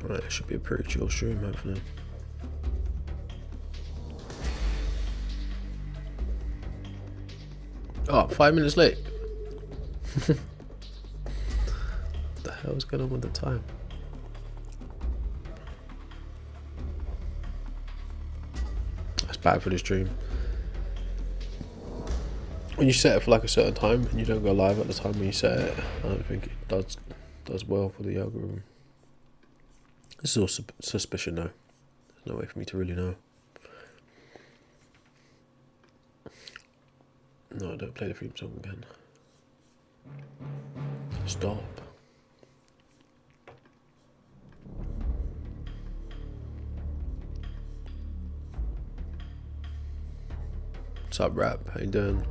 Alright, it should be a pretty chill stream, hopefully. Oh, 5 minutes late. What the hell's going on with the time? That's bad for the stream. When you set it for like a certain time and you don't go live at the time when you set it, I don't think it does well for the algorithm. This is all suspicion though. There's no way for me to really know. No, don't play the theme song again. Stop. What's up, Rap? How you doing?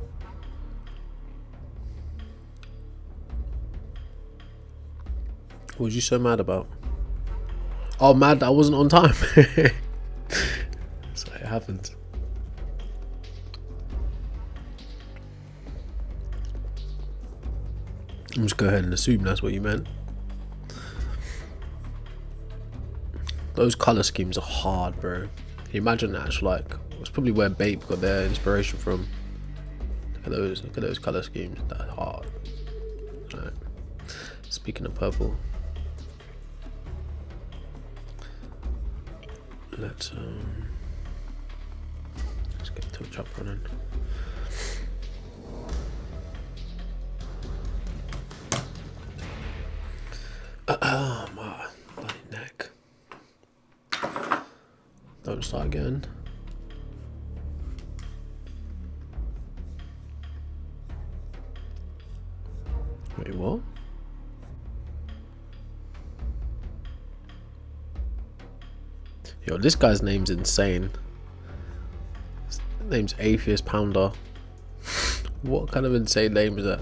What was you so mad about? Oh, mad that I wasn't on time. So it happens. I'm just go ahead and assume that's what you meant. Those color schemes are hard, bro. Can you imagine that? Like, it's probably where Bape got their inspiration from. Look at those color schemes. That's hard. Right. Speaking of purple, let's get Twitch up running. My bloody neck. Don't start again. Wait, what? Yo, this guy's name's insane. His name's Atheist Pounder. What kind of insane name is that?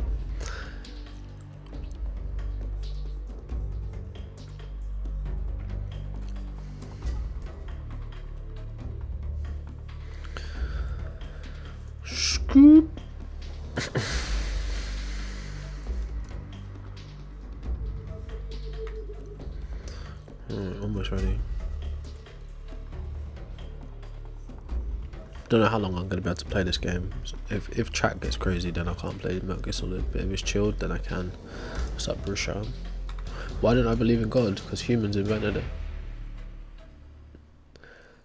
Scoop. Almost ready. Don't know how long I'm gonna be able to play this game. If chat gets crazy, then I can't play Metal Gear Solid. But if it's chilled, then I can. What's up, Brusham? Why don't I believe in God? Because humans invented it.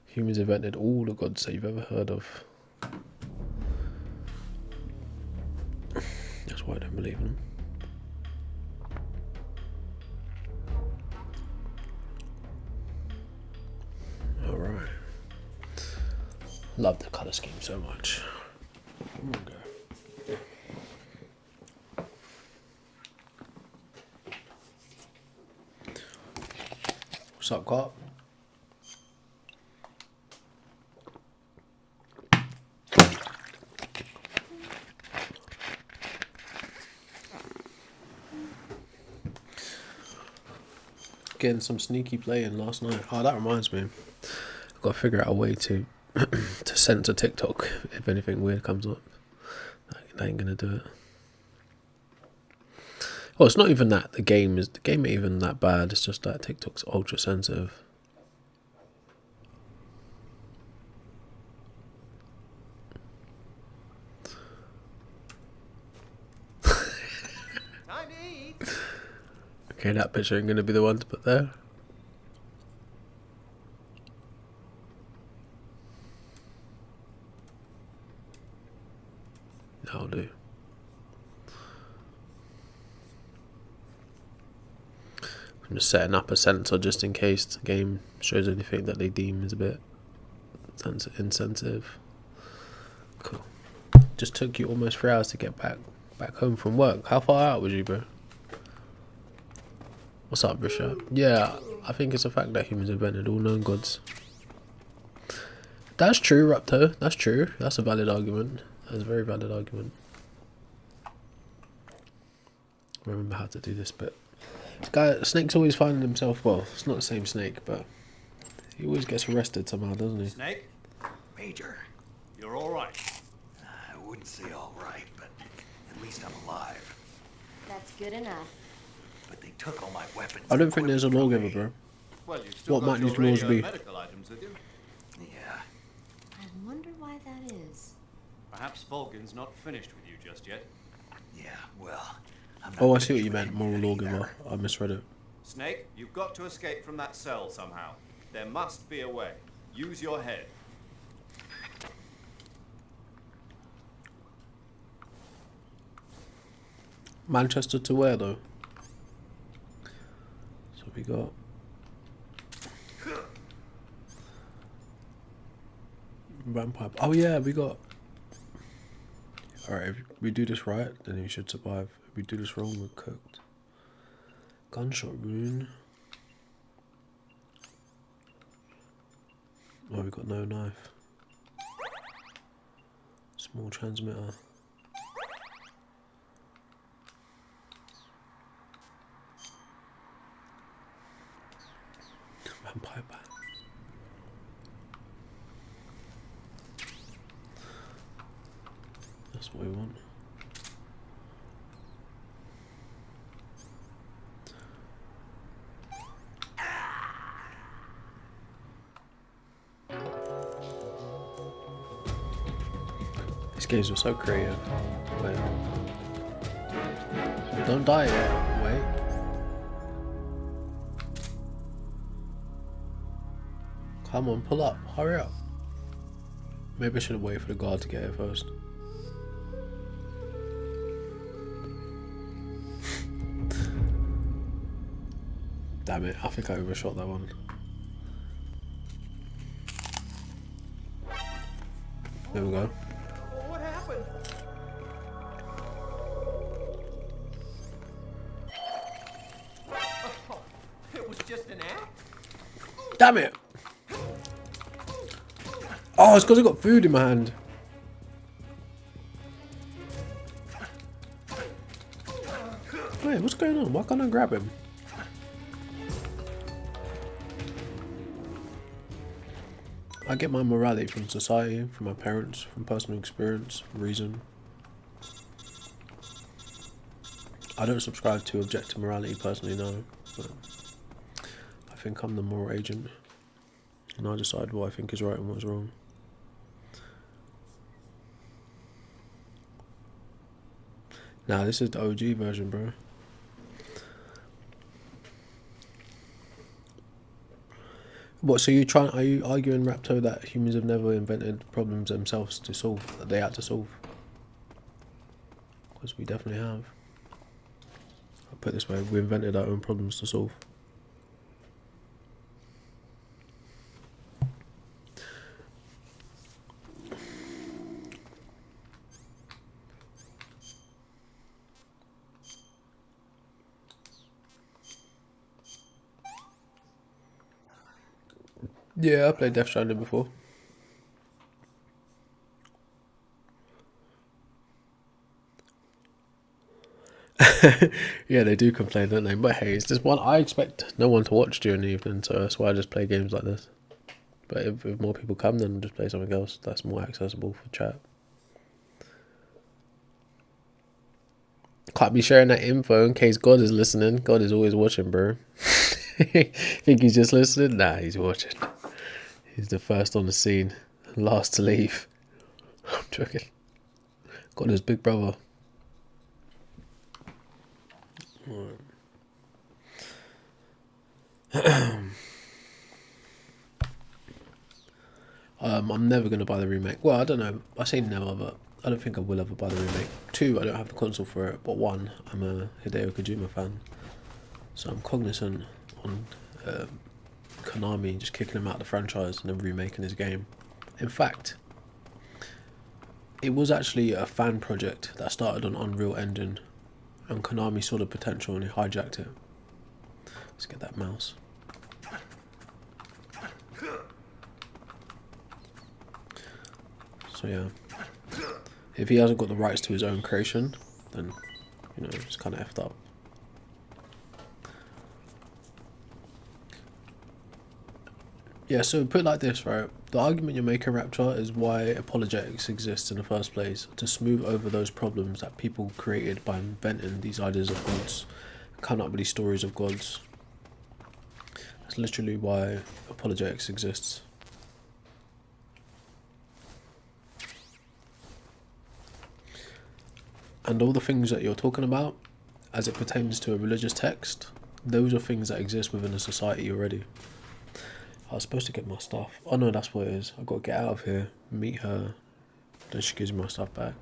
Humans invented all the gods that you've ever heard of. That's why I don't believe in them. Alright. Love the colour scheme so much. Okay. What's up, Cop? Getting some sneaky playing last night. Oh, that reminds me. I've got to figure out a way to to censor TikTok if anything weird comes up. That ain't gonna do it. Well, it's not even that the game ain't even that bad. It's just that TikTok's ultra sensitive. Time to eat. Okay, that picture ain't gonna be the one to put there. That'll do. I'm just setting up a sensor just in case the game shows anything that they deem is a bit insensitive. Cool. Just took you almost 3 hours to get back home from work. How far out was you, bro? What's up, Bishop? Yeah, I think it's a fact that humans invented all known gods. That's true, Raptor. That's true. That's a valid argument. That's a very valid argument. Remember how to do this bit. This guy, Snake's always finding himself, well, it's not the same Snake, but he always gets arrested somehow, doesn't he? Snake? Major, You're all right. I wouldn't say all right, but at least I'm alive. That's good enough. But they took all my weapons. I don't and think there's a equipment from lawgiver, me. bro. Well, you've still What got might your these laws radio be? and medical items with you. Yeah. I wonder why that is. Perhaps Volgin's not finished with you just yet. Yeah, well, I'm not Oh, I see what finished you with meant. him Moral yet lawgiver. either. I misread it. Snake, you've got to escape from that cell somehow. There must be a way. Use your head. Manchester to where though? So we got vampire. Oh yeah, we got. All right, if we do this right, then we should survive. If we do this wrong, we're cooked. Gunshot wound. Oh, we got no knife. Small transmitter. Vampire bat. That's what we want. These games were so creative. Wait. Don't die yet. Wait. Come on, pull up. Hurry up. Maybe I should have waited for the guard to get here first. Damn it, I think I overshot that one. There we go. What happened? Oh, it was just an act? Damn it! Oh, it's because I got food in my hand. Wait, what's going on? Why can't I grab him? I get my morality from society, from my parents, from personal experience, reason. I don't subscribe to objective morality personally, no, but I think I'm the moral agent, and I decide what I think is right and what's wrong. Nah, this is the OG version, bro. What, so are you arguing, Rapto, that humans have never invented problems themselves to solve, that they had to solve? Because we definitely have. I'll put it this way, we invented our own problems to solve. Yeah, I played Death Stranding before. Yeah, they do complain, don't they? But hey, it's just one. I expect no one to watch during the evening, so that's why I just play games like this. But if more people come, then I'll just play something else that's more accessible for chat. Can't be sharing that info in case God is listening. God is always watching, bro. Think he's just listening? Nah, he's watching. He's the first on the scene, last to leave. I'm joking. God is big brother. I'm never going to buy the remake. Well, I don't know. I say never, but I don't think I will ever buy the remake. 2, I don't have the console for it. But 1, I'm a Hideo Kojima fan. So I'm cognizant on Konami just kicking him out of the franchise and then remaking his game. In fact, it was actually a fan project that started on Unreal Engine, and Konami saw the potential and he hijacked it. Let's get that mouse. So yeah, if he hasn't got the rights to his own creation, then, you know, it's kind of effed up. Yeah, so put it like this, right? The argument you're making, Rapture, is why apologetics exists in the first place, to smooth over those problems that people created by inventing these ideas of gods, coming up with these stories of gods. That's literally why apologetics exists. And all the things that you're talking about, as it pertains to a religious text, those are things that exist within a society already. I was supposed to get my stuff. Oh no, that's what it is. I've got to get out of here, meet her, then she gives me my stuff back.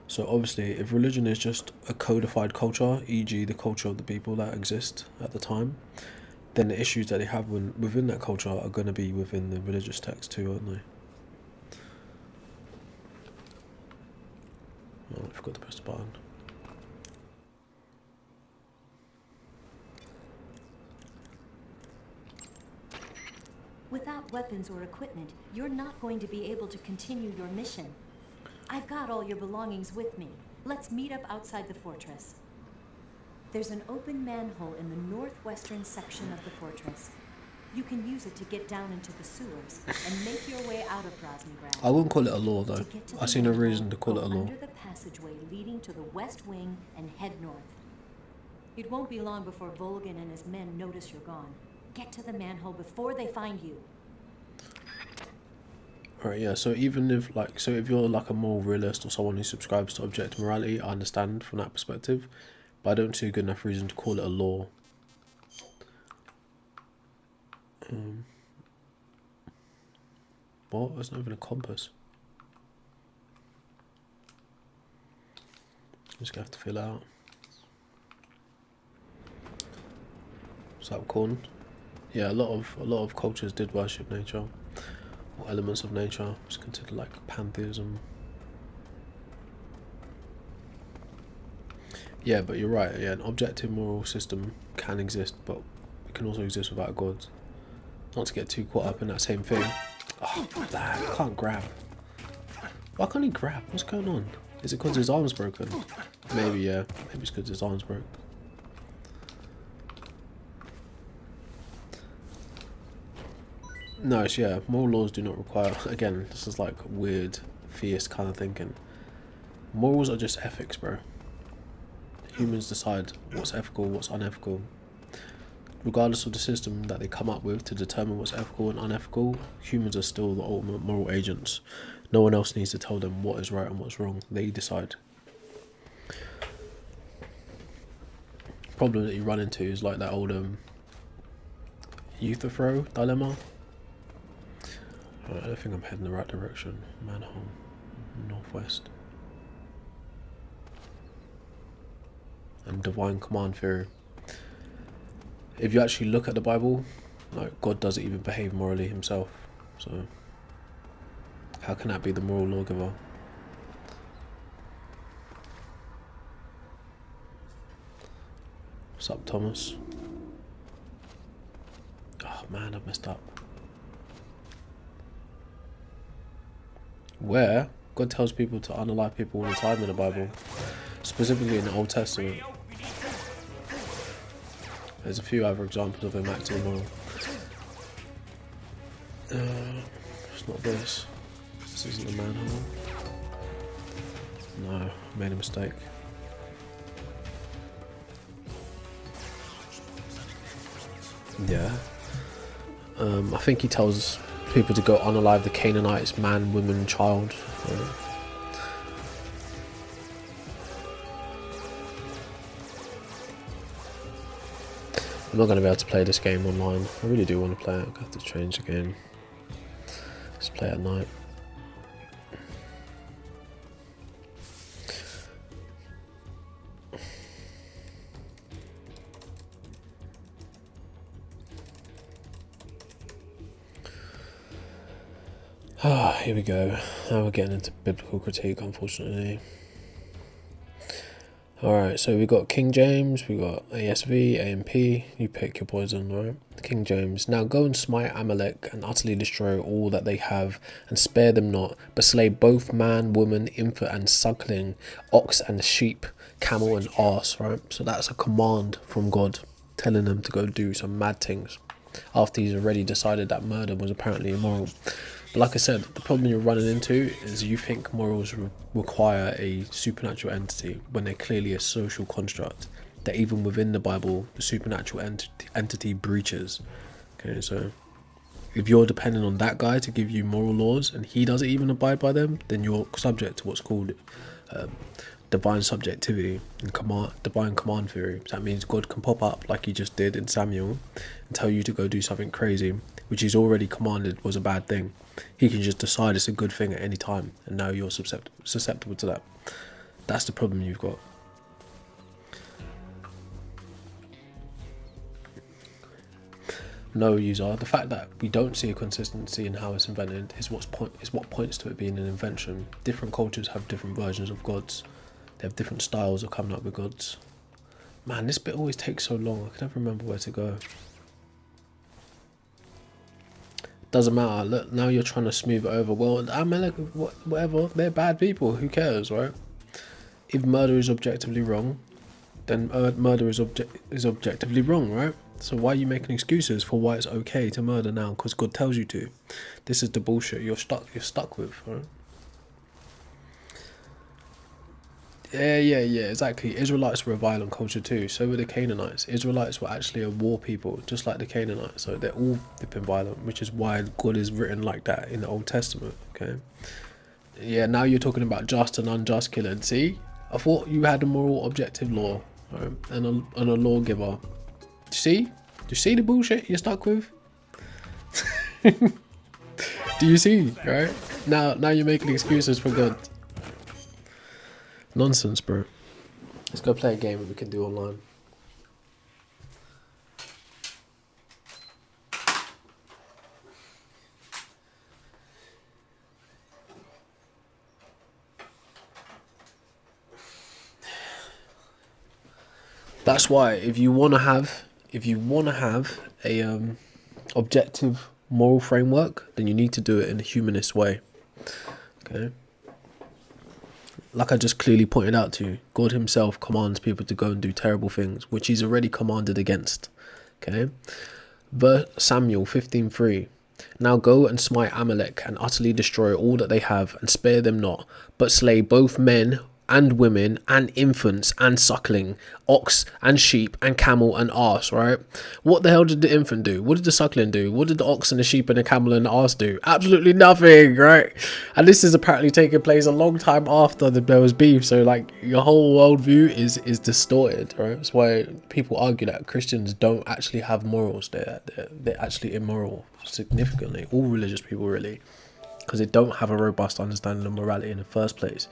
So obviously, if religion is just a codified culture, e.g. the culture of the people that exist at the time, then the issues that they have within that culture are going to be within the religious text too, aren't they? Oh, I forgot to press the button. Without weapons or equipment, you're not going to be able to continue your mission. I've got all your belongings with me. Let's meet up outside the fortress. There's an open manhole in the northwestern section of the fortress. You can use it to get down into the sewers and make your way out of Groznygrad. I wouldn't call it a law though. I see no reason to call it a law. Under the passageway leading to the west wing and head north. It won't be long before Volgin and his men notice you're gone. Get to the manhole before they find you. Alright, yeah, so even if if you're like a moral realist or someone who subscribes to objective morality, I understand from that perspective, but I don't see a good enough reason to call it a law. What? There's not even a compass. Just gonna have to fill out. What's up, corn? Yeah, a lot of cultures did worship nature, or elements of nature. It's considered like pantheism. Yeah, but you're right. Yeah, an objective moral system can exist, but it can also exist without God. Not to get too caught up in that same thing. Oh, damn, I can't grab. Why can't he grab? What's going on? Is it because his arm's broken? Maybe, yeah. Maybe it's because his arm's broke. No, it's, yeah, moral laws do not require... Again, this is like weird theist kind of thinking. Morals are just ethics, bro. Humans decide what's ethical, what's unethical. Regardless of the system that they come up with to determine what's ethical and unethical, humans are still the ultimate moral agents. No one else needs to tell them what is right and what's wrong. They decide. Problem that you run into is like that old Euthyphro dilemma. I don't think I'm heading the right direction. Manhole, northwest. And divine command theory. If you actually look at the Bible, like God doesn't even behave morally himself. So how can that be the moral lawgiver? What's up, Thomas? Oh man, I've messed up. Where God tells people to unalive people all the time in the Bible, specifically in the Old Testament. There's a few other examples of him acting immoral. It's not this. This isn't the manhole. No, I made a mistake. Yeah. I think he tells people to go unalive the Canaanites, man, woman, child. I'm not going to be able to play this game online. I really do want to play it. I have to change the game. Let's play at night. Ah, here we go. Now we're getting into biblical critique, unfortunately. Alright, so we got King James, we got ASV, AMP, you pick your poison, alright? King James, now go and smite Amalek and utterly destroy all that they have, and spare them not, but slay both man, woman, infant and suckling, ox and sheep, camel and ass, right? So that's a command from God, telling them to go do some mad things, after he's already decided that murder was apparently immoral. But like I said, the problem you're running into is you think morals require a supernatural entity when they're clearly a social construct that even within the Bible, the supernatural entity breaches. Okay, so if you're depending on that guy to give you moral laws and he doesn't even abide by them, then you're subject to what's called divine subjectivity and divine command theory. So that means God can pop up like he just did in Samuel and tell you to go do something crazy, which he's already commanded was a bad thing. He can just decide it's a good thing at any time, and now you're susceptible to that. That's the problem you've got. No, user. The fact that we don't see a consistency in how it's invented is what points to it being an invention. Different cultures have different versions of gods. They have different styles of coming up with gods. Man, this bit always takes so long. I can never remember where to go. Doesn't matter. Look, now you're trying to smooth it over. Well, Amalek, whatever. They're bad people. Who cares, right? If murder is objectively wrong, then murder is objectively wrong, right? So why are you making excuses for why it's okay to murder now? Because God tells you to. This is the bullshit you're stuck with, right? Yeah, exactly. Israelites were a violent culture too. So were the Canaanites. Israelites were actually a war people, just like the Canaanites. So they're all flipping violent, which is why God is written like that in the Old Testament, okay? Yeah, now you're talking about just and unjust killing. See? I thought you had a moral objective law, right? and a lawgiver. Do you see the bullshit you're stuck with? Do you see, right? Now you're making excuses for God. Nonsense, bro. Let's go play a game that we can do online. That's why if you wanna have a objective moral framework, then you need to do it in a humanist way. Okay. Like I just clearly pointed out to you, God himself commands people to go and do terrible things, which he's already commanded against. Okay. Verse Samuel 15:3. Now go and smite Amalek and utterly destroy all that they have and spare them not, but slay both men and women and infants and suckling, ox and sheep and camel and ass, right? What the hell did the infant do? What did the suckling do? What did the ox and the sheep and the camel and the ass do? Absolutely nothing, right? And this is apparently taking place a long time after there was beef, so like your whole worldview is distorted, right? That's why people argue that Christians don't actually have morals. They're actually immoral significantly. All religious people really, because they don't have a robust understanding of morality in the first place.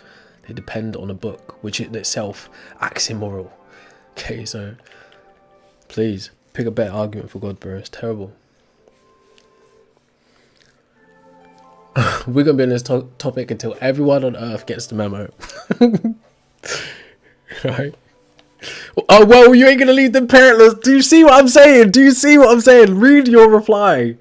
They depend on a book, which in itself acts immoral. Okay, so please pick a better argument for God, bro. It's terrible. We're gonna be on this topic until everyone on earth gets the memo. Right? Oh well, you ain't gonna leave them parentless. Do you see what I'm saying? Read your reply.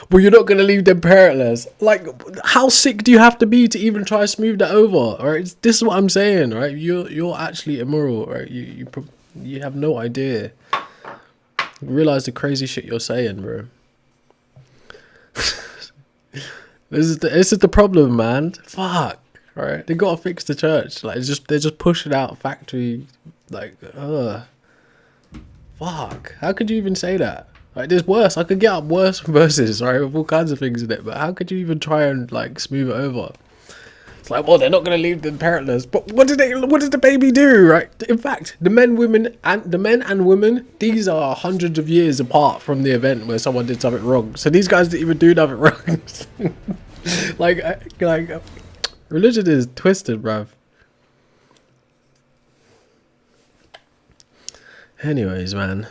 Well, you're not gonna leave them parentless. Like, how sick do you have to be to even try to smooth that over? Right? This is what I'm saying, right? You're actually immoral, right? You have no idea. Realize the crazy shit you're saying, bro. This is the problem, man. Fuck. Right? They gotta fix the church. Like, they're just pushing out factory. Like, fuck. How could you even say that? Like, there's worse. I could get up worse verses, right, with all kinds of things in it. But how could you even try and like smooth it over? It's like, well, they're not gonna leave them parentless. But what did the baby do, right? In fact, the men and women, these are hundreds of years apart from the event where someone did something wrong. So these guys didn't even do nothing wrong. like, religion is twisted, bruv. Anyways, man.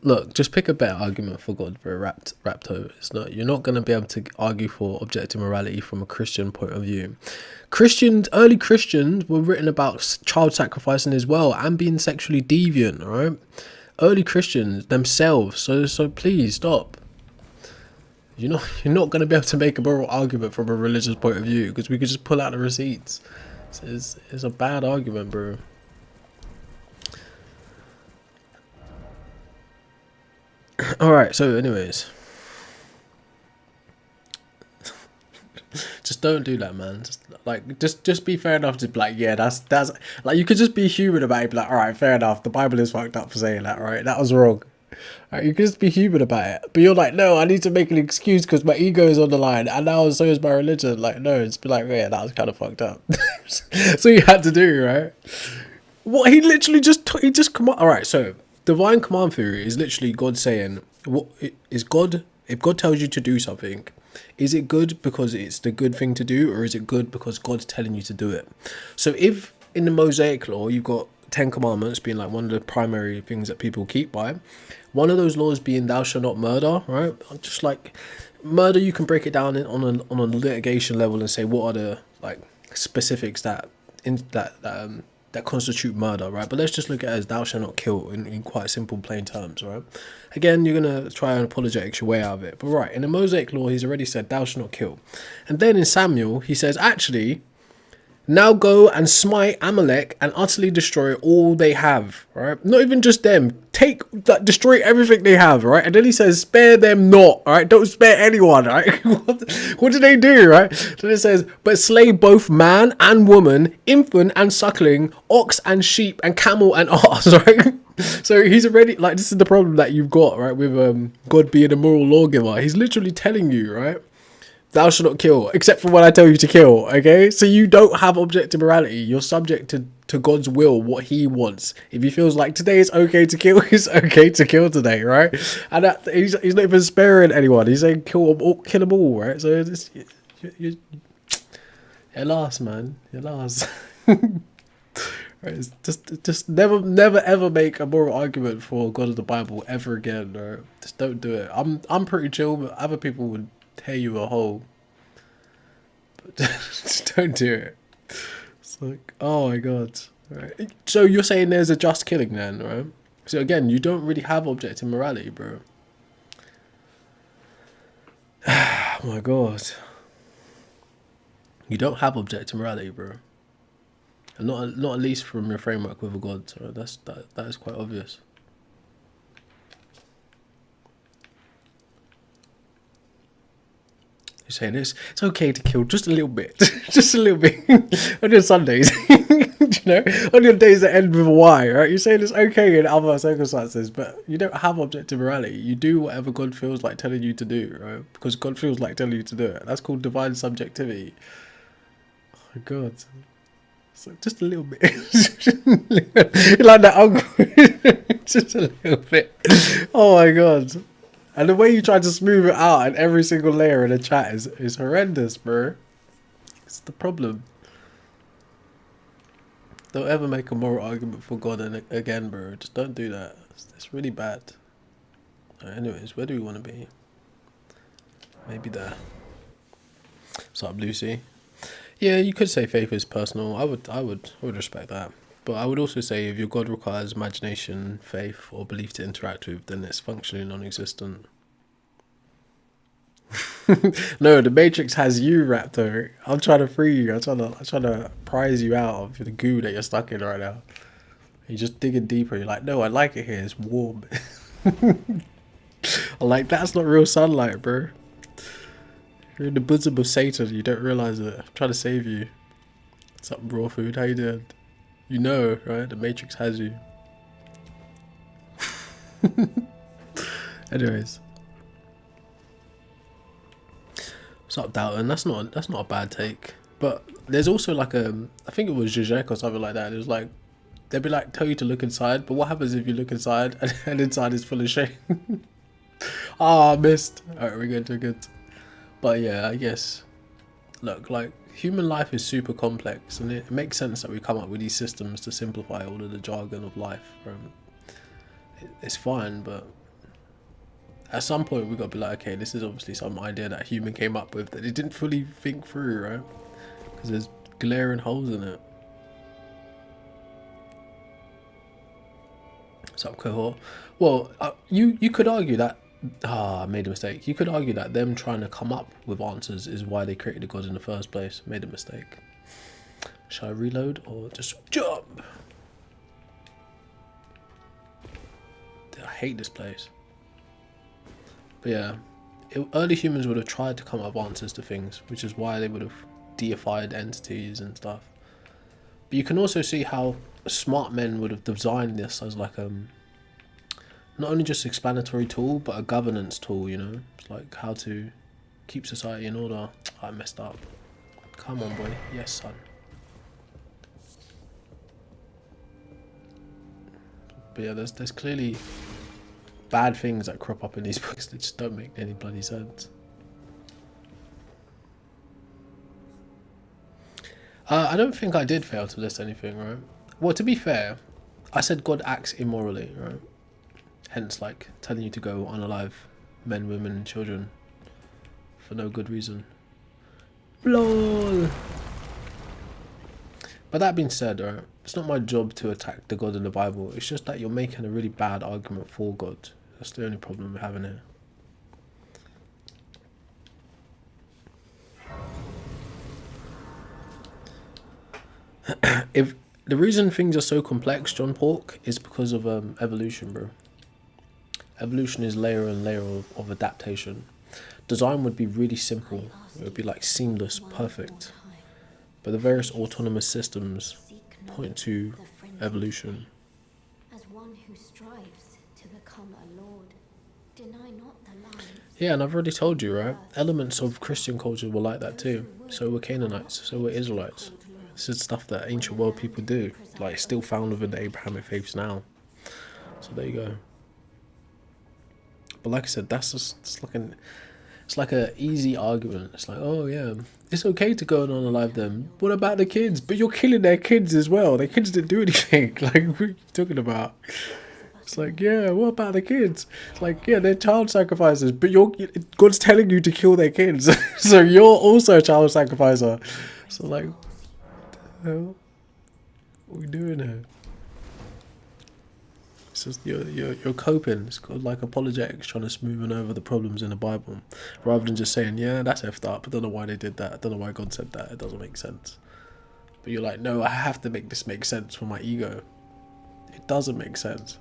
Look, just pick a better argument for God, bro. Rapto. You're not gonna be able to argue for objective morality from a Christian point of view. Early Christians were written about child sacrificing as well and being sexually deviant, right? Early Christians themselves. So please stop. You're not gonna be able to make a moral argument from a religious point of view because we could just pull out the receipts. It's a bad argument, bro. Alright, so anyways, don't do that, man. Just be fair enough to be like, yeah, that's like, you could just be human about it. Be like, all right, fair enough. The Bible is fucked up for saying that, right? That was wrong. Right, you can just be human about it. But you're like, no, I need to make an excuse because my ego is on the line, and now so is my religion. Like, no, just be like, yeah, that was kind of fucked up. So you had to do, right? What he literally he just come on. All right, so divine command theory is literally God saying, what is God? If God tells you to do something, is it good because it's the good thing to do, or is it good because God's telling you to do it? So if in the Mosaic law you've got 10 commandments being like one of the primary things that people keep by, one of those laws being thou shalt not murder, right? Just like murder, you can break it down on a litigation level and say what are the like specifics that constitute murder, right? But let's just look at it as thou shalt not kill in quite simple, plain terms, right? Again, you're going to try and apologetics your way out of it. But right, in the Mosaic law, he's already said thou shalt not kill. And then in Samuel, he says, actually, now go and smite Amalek and utterly destroy all they have, right? Not even just them. Destroy everything they have, right? And then he says, spare them not, right? Don't spare anyone, right? What do they do, right? Then it says, but slay both man and woman, infant and suckling, ox and sheep and camel and ass, right? So he's already, like, this is the problem that you've got, right? With God being a moral lawgiver. He's literally telling you, right? Thou shalt not kill, except for when I tell you to kill, okay? So you don't have objective morality. You're subject to God's will, what he wants. If he feels like today is okay to kill, it's okay to kill today, right? And he's not even sparing anyone. He's saying kill them all, right? So it's, you're last, man. You're last. Right, it's just never ever make a moral argument for God of the Bible ever again, right? Just don't do it. I'm pretty chill, but other people would tear you a hole. But just don't do it. It's like, oh my god. Right. So you're saying there's a just killing then, right? So again, you don't really have objective morality, bro. Oh my god. You don't have objective morality, bro. And not at least from your framework with a god. So that is quite obvious. You're saying this, it's okay to kill just a little bit. Just a little bit. On your Sundays. You know? On your days that end with a Y, right? You're saying it's okay in other circumstances, but you don't have objective morality. You do whatever God feels like telling you to do, right? Because God feels like telling you to do it. That's called divine subjectivity. Oh my god. So just a little bit. Like that uncle. Just a little bit. Oh my god. And the way you try to smooth it out in every single layer in the chat is horrendous, bro. It's the problem. Don't ever make a moral argument for God again, bro. Just don't do that. It's really bad. Right, anyways, where do we want to be? Maybe there. What's up, Lucy? Yeah, you could say faith is personal. I would respect that. But I would also say if your God requires imagination, faith, or belief to interact with, then it's functionally non-existent. No, the Matrix has you, Raptor. I'm trying to free you. I'm trying to prise you out of the goo that you're stuck in right now. You're just digging deeper. You're like, no, I like it here. It's warm. I'm like, that's not real sunlight, bro. You're in the bosom of Satan. You don't realize it. I'm trying to save you. What's up, raw food? How you doing? You know, right? The Matrix has you. Anyways. What's up, Dalton? That's not a bad take. But there's also like I think it was Zizek or something like that. It was like, they'd be like, tell you to look inside, but what happens if you look inside and inside is full of shame? I missed. Alright, we're good. But yeah, I guess, look, like, human life is super complex, and it makes sense that we come up with these systems to simplify all of the jargon of life. It's fine, but at some point we've got to be like, okay, this is obviously some idea that a human came up with that it didn't fully think through, right? Because there's glaring holes in it. What's up, cohort? Well, you could argue that, I made a mistake. You could argue that them trying to come up with answers is why they created a god in the first place. Made a mistake. Shall I reload or just jump? I hate this place. But yeah, early humans would have tried to come up with answers to things, which is why they would have deified entities and stuff. But you can also see how smart men would have designed this as like not only just explanatory tool, but a governance tool, you know? It's like how to keep society in order. I messed up. Come on, boy. Yes, son. But yeah, there's clearly bad things that crop up in these books that just don't make any bloody sense. I don't think I did fail to list anything, right? Well, to be fair, I said God acts immorally, right? Hence, like, telling you to go unalive men, women, and children for no good reason. LOL! But that being said, right, it's not my job to attack the God in the Bible. It's just that you're making a really bad argument for God. That's the only problem we're having here. If the reason things are so complex, John Pork, is because of evolution, bro. Evolution is layer and layer of adaptation. Design would be really simple. It would be like seamless, perfect. But the various autonomous systems point to evolution. As one who strives to become a lord, deny not the lives. Yeah, and I've already told you, right? Elements of Christian culture were like that too. So were Canaanites, so were Israelites. This is stuff that ancient world people do. Like, still found within the Abrahamic faiths now. So there you go. But like I said, that's just it's like a easy argument. It's like, oh yeah, it's okay to go and unalive them. What about the kids? But you're killing their kids as well. Their kids didn't do anything. Like, what are you talking about? It's like, yeah, what about the kids? It's like, yeah, they're child sacrificers, but God's telling you to kill their kids. So you're also a child sacrificer. So like, what the hell? What are we doing here? It's just you're coping. It's called like apologetics, trying to smooth over the problems in the Bible, rather than just saying, yeah, that's effed up. I don't know why they did that. I don't know why God said that. It doesn't make sense. But you're like, no, I have to make this make sense for my ego. It doesn't make sense.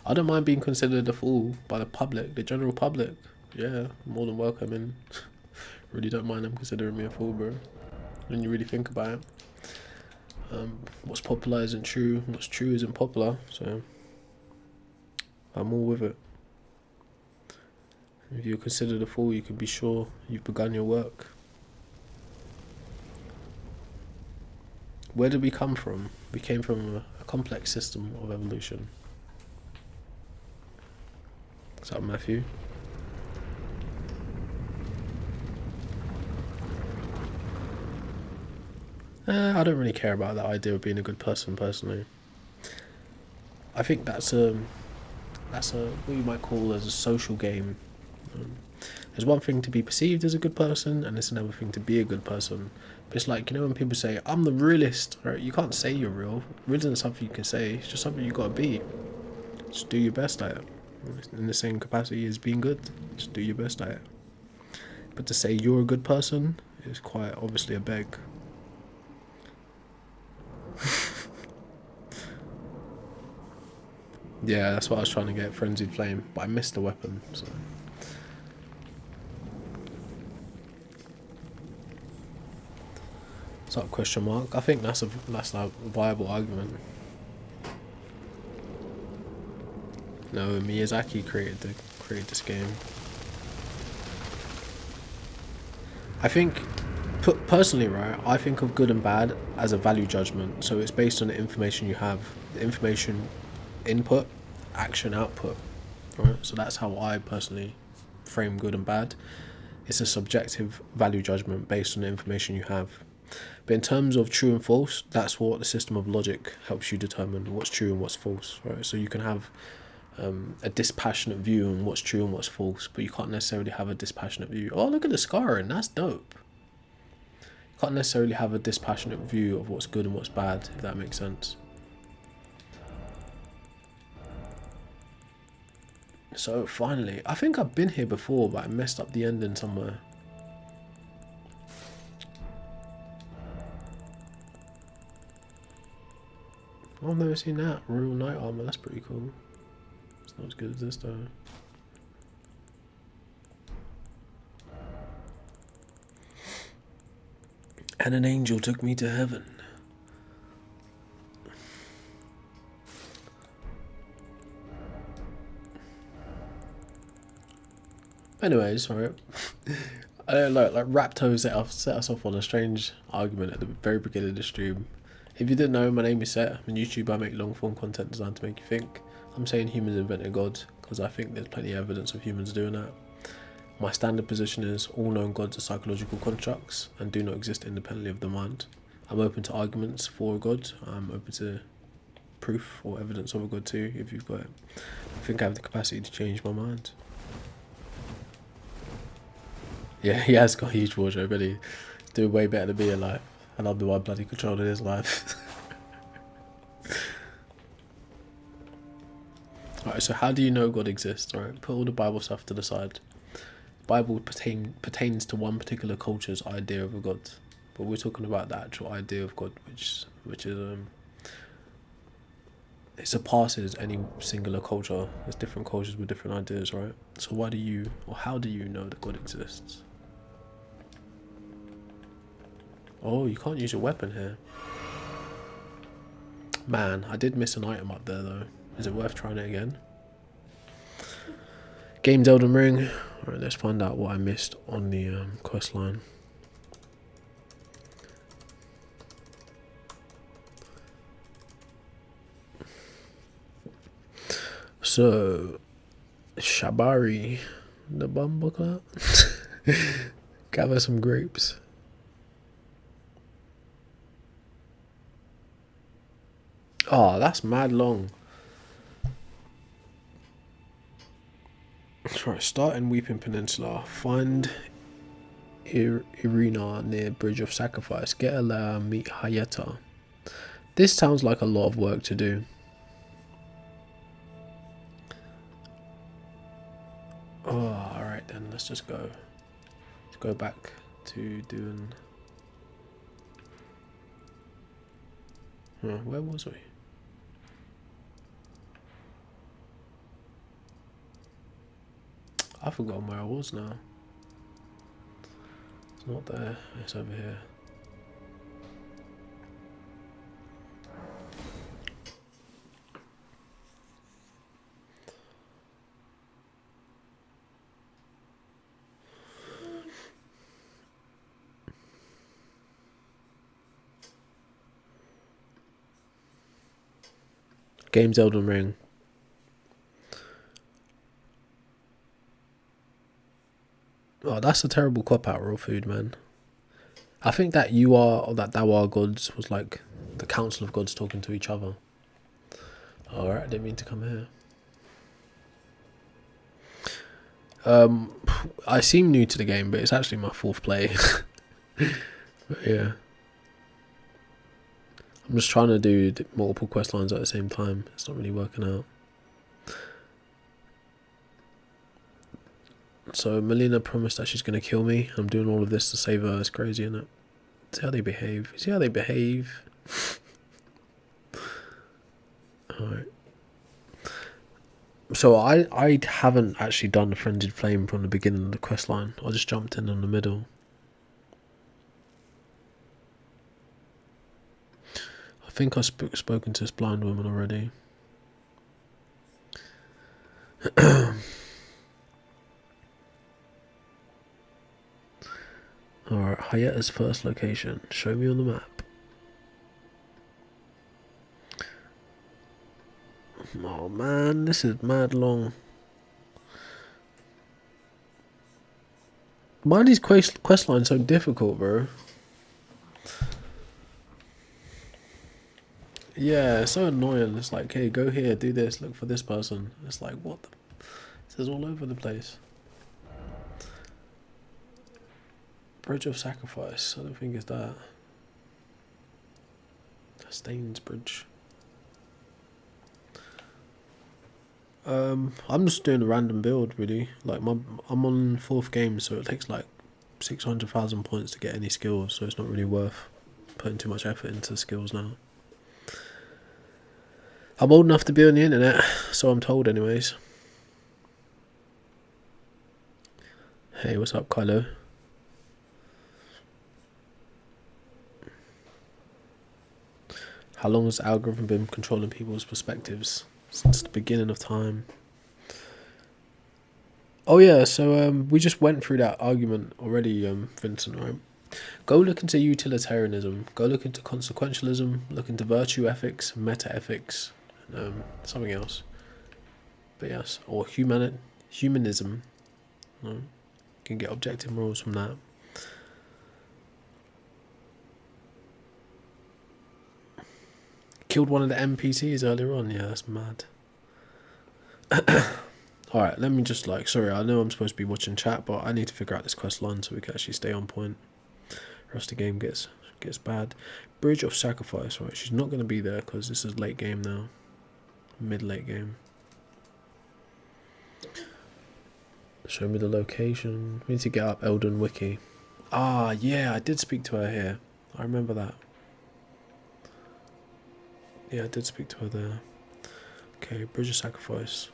I don't mind being considered a fool by the public, the general public. Yeah, more than welcome, and really don't mind them considering me a fool, bro. When you really think about it, what's popular isn't true. What's true isn't popular. So I'm all with it. If you're considered a fool, you can be sure you've begun your work. Where did we come from? We came from a complex system of evolution. What's up, Matthew? I don't really care about that idea of being a good person, personally. I think that's a what you might call as a social game. There's one thing to be perceived as a good person, and there's another thing to be a good person. But it's like, you know, when people say, I'm the realist, right? You can't say you're real. Real isn't something you can say. It's just something you gotta be. Just do your best at it. In the same capacity as being good. Just do your best at it. But to say you're a good person is quite obviously a beg. Yeah, that's what I was trying to get, Frenzied Flame, but I missed the weapon, so. What's up, question mark? I think that's a viable argument. No, Miyazaki created this game. I think, personally, right, I think of good and bad as a value judgment. So it's based on the information you have, the information input, action output, right? So that's how I personally frame good and bad. It's a subjective value judgment based on the information you have. But in terms of true and false, that's what the system of logic helps you determine what's true and what's false, right? So you can have a dispassionate view on what's true and what's false, but you can't necessarily have a dispassionate view. Oh, look at the scarring, that's dope. You can't necessarily have a dispassionate view of what's good and what's bad, if that makes sense. So finally, I think I've been here before, but I messed up the ending somewhere. I've never seen that. Royal Knight armor, that's pretty cool. Not as good as this though. And an angel took me to heaven. Anyways, right. I don't know, like Rapto set us off on a strange argument at the very beginning of the stream. If you didn't know, my name is Set. I'm on YouTube. I make long form content designed to make you think. I'm saying humans invented God because I think there's plenty of evidence of humans doing that. My standard position is all known gods are psychological constructs and do not exist independently of the mind. I'm open to arguments for a God. I'm open to proof or evidence of a God too, if you've got it. I think I have the capacity to change my mind. Yeah, he has got a huge wardrobe, but he's doing way better than me in life. And I'm the one bloody controlling his life. Alright, so how do you know God exists? Alright, put all the Bible stuff to the side. The Bible pertains to one particular culture's idea of a God. But we're talking about the actual idea of God, which is it surpasses any singular culture. There's different cultures with different ideas, right? So why do you, or how do you know that God exists? Oh, you can't use your weapon here. Man, I did miss an item up there though. Is it worth trying it again? Games Elden Ring. Alright, let's find out what I missed on the quest line. So, Shabari, the Bumbleclap. Gather some grapes. Oh, that's mad long. Right, start in Weeping Peninsula. Find Irina near Bridge of Sacrifice. Get Alea, meet Hayeta. This sounds like a lot of work to do. Oh, alright then, let's just go. Let's go back to doing... where was we? I've forgotten where I was now. It's not there, it's over here. Games Elden Ring. Oh, that's a terrible cop-out, raw food, man. I think that you are, or that thou are gods was like the council of gods talking to each other. Alright, I didn't mean to come here. I seem new to the game, but it's actually my 4th play. But yeah. I'm just trying to do multiple quest lines at the same time. It's not really working out. So Melina promised that she's going to kill me. I'm doing all of this to save her. It's crazy, isn't it? See how they behave. See how they behave. Alright. So I haven't actually done the Frenzied Flame from the beginning of the quest line. I just jumped in the middle. I think I've spoken to this blind woman already. Alright, Hayeta's first location. Show me on the map. Oh man, this is mad long. Why are these quest lines so difficult, bro? Yeah, it's so annoying. It's like, hey, go here, do this, look for this person. It's like, what the... This is all over the place. Bridge of Sacrifice. I don't think it's that. Staines Bridge. I'm just doing a random build, really. Like I'm on 4th game, so it takes like 600,000 points to get any skills. So it's not really worth putting too much effort into skills now. I'm old enough to be on the internet, so I'm told, anyways. Hey, what's up, Kylo? How long has the algorithm been controlling people's perspectives? Since the beginning of time. Oh yeah, so we just went through that argument already, Vincent, right? Go look into utilitarianism, go look into consequentialism, look into virtue ethics, meta ethics, and something else. But yes, or humanism. You can get objective morals from that. Killed one of the NPCs earlier on. Yeah, that's mad. Alright, let me just sorry, I know I'm supposed to be watching chat, but I need to figure out this quest line so we can actually stay on point. Or else the game gets bad. Bridge of Sacrifice, right? She's not going to be there because this is late game now. Mid-late game. Show me the location. We need to get up Elden Wiki. Ah, yeah, I did speak to her here. I remember that. Yeah, I did speak to her there. Okay, Bridge of Sacrifice.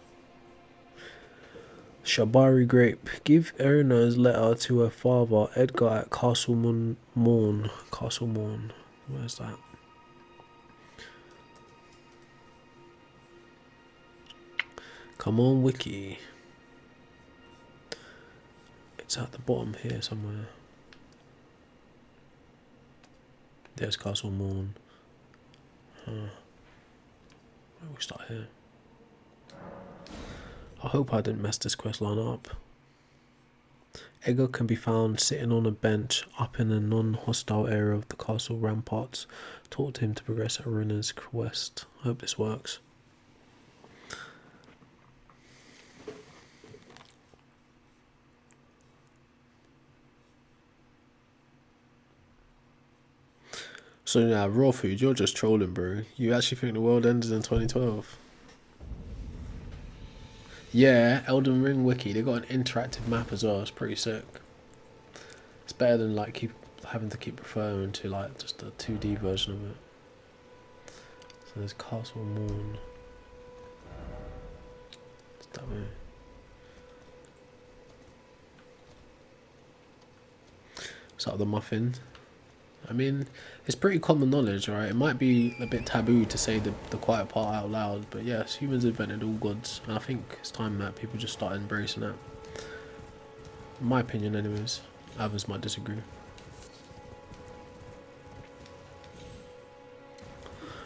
Shabari Grape. Give Erina's letter to her father, Edgar, at Castle Morn. Castle Morn. Where's that? Come on, Wiki. It's at the bottom here somewhere. There's Castle Morn. We'll start here. I hope I didn't mess this quest line up. Edgar can be found sitting on a bench up in a non-hostile area of the castle ramparts. Talk to him to progress Erina's quest. I hope this works. So now, raw food, you're just trolling, bro. You actually think the world ended in 2012? Yeah, Elden Ring Wiki. They got an interactive map as well. It's pretty sick. It's better than having to keep referring to just a 2D version of it. So there's Castle Morn. What's that mean? Is that the muffin? I mean, it's pretty common knowledge, right? It might be a bit taboo to say the quiet part out loud, but yes, humans invented all gods, and I think it's time that people just start embracing that. In my opinion, anyways. Others might disagree.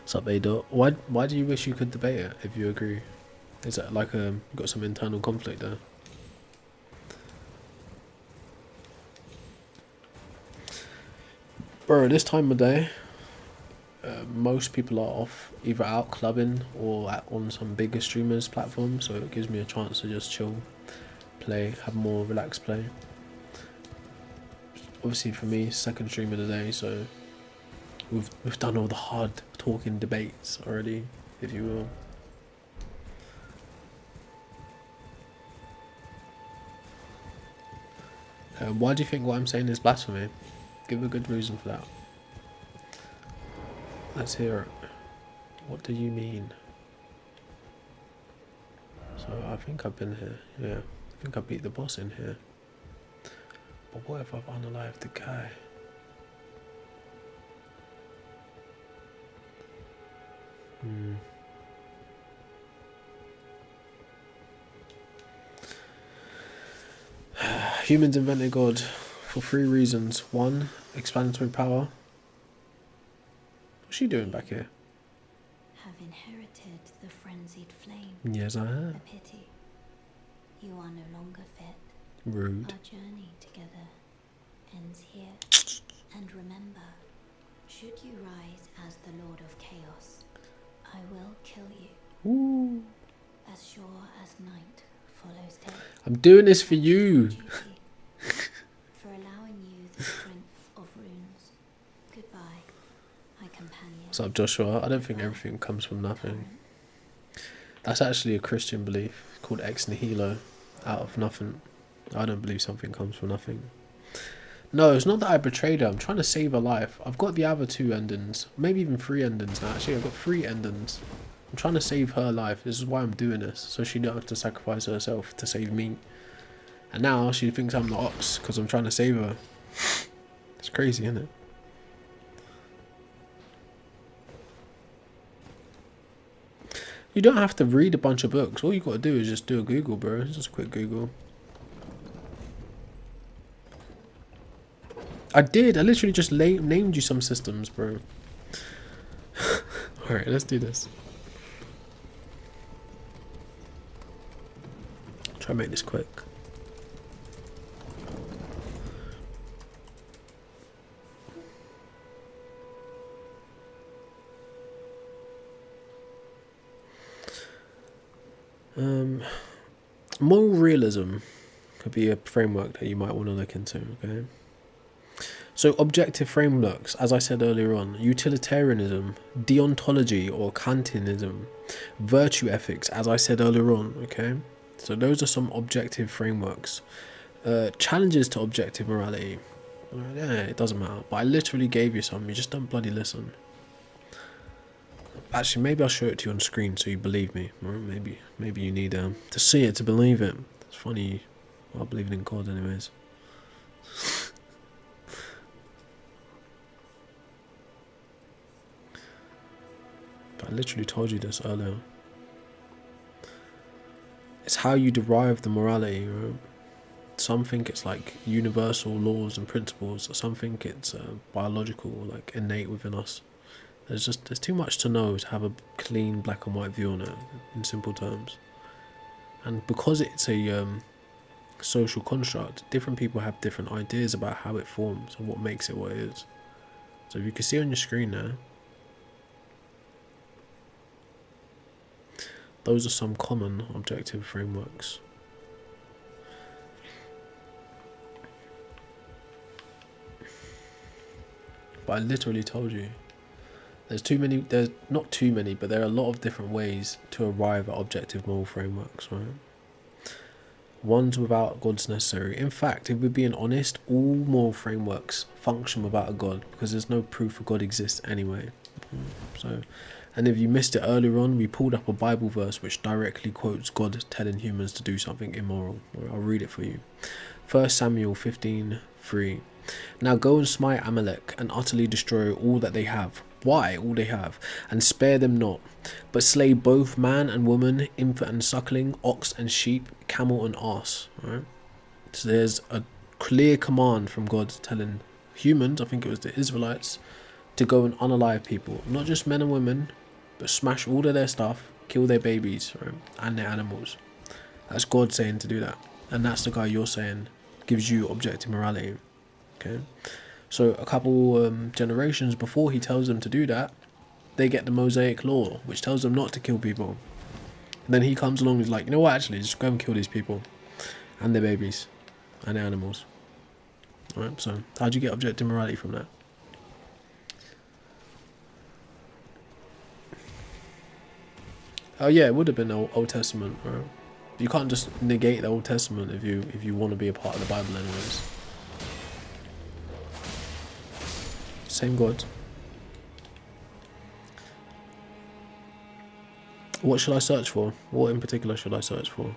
What's up, Ada? Why do you wish you could debate it if you agree? Is that you got some internal conflict there? Bro, this time of day, most people are off, either out clubbing or on some bigger streamers platform, so it gives me a chance to just chill, play, have more relaxed play. Obviously for me, second stream of the day, so we've done all the hard talking debates already, if you will. Why do you think what I'm saying is blasphemy? Give a good reason for that. Let's hear it. What do you mean? So I think I've been here. Yeah, I think I beat the boss in here. But what if I've unalived the guy? Humans invented God for 3 reasons. 1, explanatory power. What's she doing back here? Have inherited the frenzied flame. Yes, I have. A pity. You are no longer fit. Rude. Our journey together ends here. And remember, should you rise as the Lord of Chaos, I will kill you. Ooh. As sure as night follows day. I'm doing this for you. Duty, for allowing you the strength of runes. Goodbye, my companion. What's up, Joshua? I don't think everything comes from nothing. That's actually a Christian belief called ex nihilo, out of nothing. I don't believe something comes from nothing. No, it's not that I betrayed her. I'm trying to save her life. I've got the other 2 endings. Maybe even 3 endings now. Actually, I've got 3 endings. I'm trying to save her life. This is why I'm doing this. So she don't have to sacrifice herself to save me. And now she thinks I'm the ox because I'm trying to save her. It's crazy, isn't it? You don't have to read a bunch of books. All you got to do is just do a Google, bro. Just a quick Google. I did. I literally just named you some systems, bro. Alright, let's do this. Try and make this quick. Moral realism could be a framework that you might want to look into, okay? So objective frameworks, as I said earlier on, utilitarianism, deontology or Kantianism, virtue ethics, as I said earlier on, okay? So those are some objective frameworks. Challenges to objective morality. Yeah, it doesn't matter. But I literally gave you some, you just don't bloody listen. Actually, maybe I'll show it to you on screen so you believe me. Or maybe you need to see it to believe it. It's funny. Well, I believe in God anyways. But I literally told you this earlier. It's how you derive the morality, right? Some think it's like universal laws and principles. Some think it's biological, like innate within us. There's too much to know to have a clean black and white view on it, in simple terms. And because it's a social construct, different people have different ideas about how it forms and what makes it what it is. So if you can see on your screen now, those are some common objective frameworks. But I literally told you. There's not too many, but there are a lot of different ways to arrive at objective moral frameworks, right? Ones without God's necessary. In fact, if we're being honest, all moral frameworks function without a God because there's no proof that God exists anyway. So, and if you missed it earlier on, we pulled up a Bible verse which directly quotes God telling humans to do something immoral. I'll read it for you. 1 Samuel 15:3. Now go and smite Amalek and utterly destroy all that they have. Why? All they have. And spare them not, but slay both man and woman, infant and suckling, ox and sheep, camel and ass. Right? So there's a clear command from God telling humans, I think it was the Israelites, to go and unalive people. Not just men and women, but smash all of their stuff, kill their babies, right? And their animals. That's God saying to do that. And that's the guy you're saying gives you objective morality. Okay? So a couple generations before he tells them to do that, they get the Mosaic law, which tells them not to kill people. And then he comes along and is like, you know what, actually, just go and kill these people. And their babies. And their animals. Alright, so how'd you get objective morality from that? Oh yeah, it would have been the Old Testament, right? You can't just negate the Old Testament if you want to be a part of the Bible anyways. Same God. What should I search for? What in particular should I search for?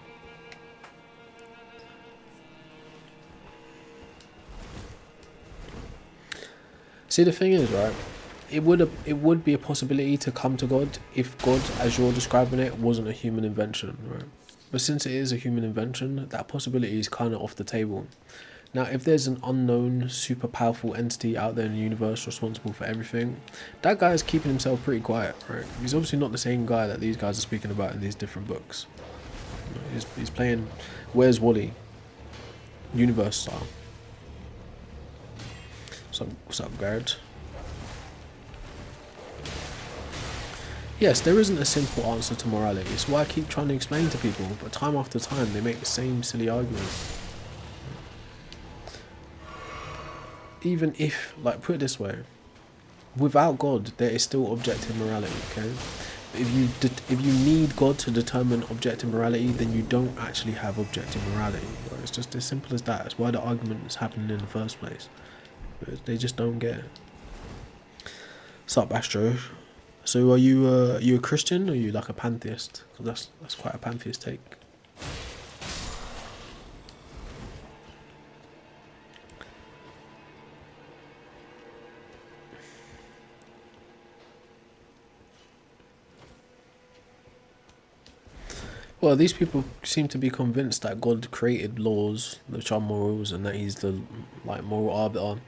See, the thing is, right, it would be a possibility to come to God if God, as you're describing it, wasn't a human invention, right? But since it is a human invention, that possibility is kind of off the table. Now, if there's an unknown, super powerful entity out there in the universe responsible for everything, that guy is keeping himself pretty quiet, right? He's obviously not the same guy that these guys are speaking about in these different books. He's playing Where's Wally? Universe style. What's up, Garrett? Yes, there isn't a simple answer to morality. It's why I keep trying to explain to people, but time after time they make the same silly arguments. Even if, like, put it this way, without God, there is still objective morality, okay? If you need God to determine objective morality, then you don't actually have objective morality. Right? It's just as simple as that. It's why the argument is happening in the first place. But they just don't get it. What's up, Astro? So are you a Christian or are you like a pantheist? Because that's quite a pantheist take. Well, these people seem to be convinced that God created laws which are morals and that he's the like moral arbiter.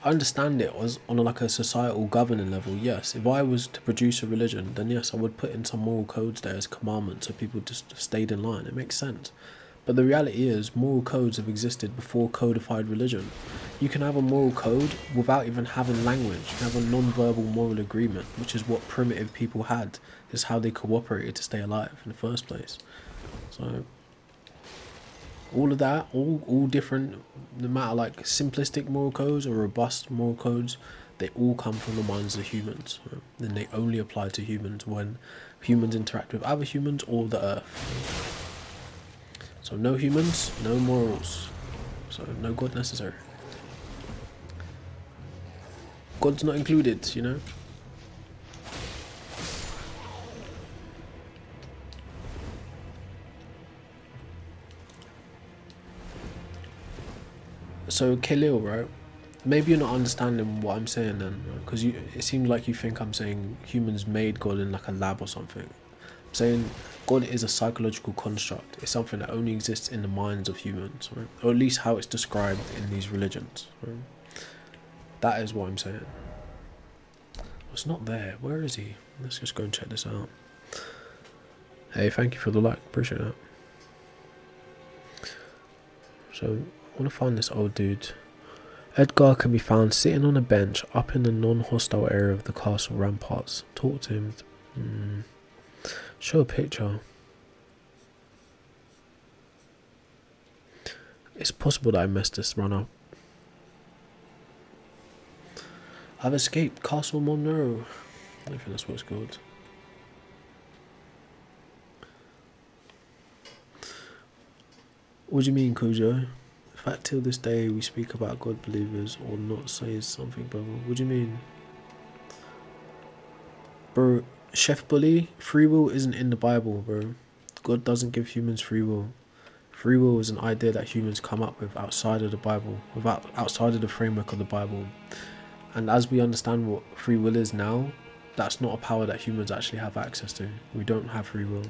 I understand it as on like a societal governing level, yes. If I was to produce a religion, then yes, I would put in some moral codes there as commandments so people just stayed in line. It makes sense. But the reality is, moral codes have existed before codified religion. You can have a moral code without even having language. You can have a non-verbal moral agreement, which is what primitive people had. It's how they cooperated to stay alive in the first place. So, all of that, all different, no matter like simplistic moral codes or robust moral codes, they all come from the minds of humans. Right? And they only apply to humans when humans interact with other humans or the earth. So no humans, no morals. So no God necessary. God's not included, you know? So Khalil, right? Maybe you're not understanding what I'm saying then, because it seems like you think I'm saying humans made God in like a lab or something. I'm saying God is a psychological construct. It's something that only exists in the minds of humans, right? Or at least how it's described in these religions, right? That is what I'm saying. It's not there. Where is he? Let's just go and check this out. Hey, thank you for the like. Appreciate that. So, I want to find this old dude. Edgar can be found sitting on a bench up in the non-hostile area of the castle ramparts. Talk to him. Show a picture. It's possible that I messed this run up. I've escaped Castle Monroe. I think that's what it's called. What do you mean, Cujo? In fact, till this day we speak about God believers or not say something, brother. What do you mean? Bro, Chef Bully, free will isn't in the Bible, bro. God doesn't give humans free will. Free will is an idea that humans come up with outside of the Bible, outside of the framework of the Bible. And as we understand what free will is now, that's not a power that humans actually have access to. We don't have free will.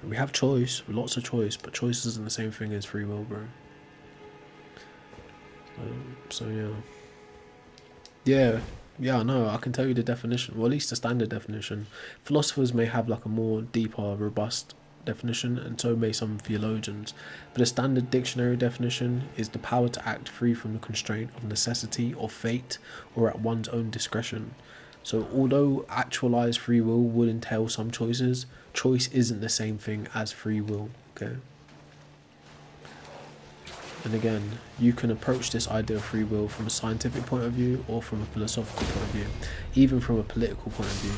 We have choice, lots of choice, but choice isn't the same thing as free will, bro. So yeah. Yeah, no, I can tell you the definition, well, at least the standard definition. Philosophers may have like a more deeper, robust definition, and so may some theologians. But the standard dictionary definition is the power to act free from the constraint of necessity or fate or at one's own discretion. So although actualized free will would entail some choices, choice isn't the same thing as free will, okay? And again, you can approach this idea of free will from a scientific point of view or from a philosophical point of view, even from a political point of view.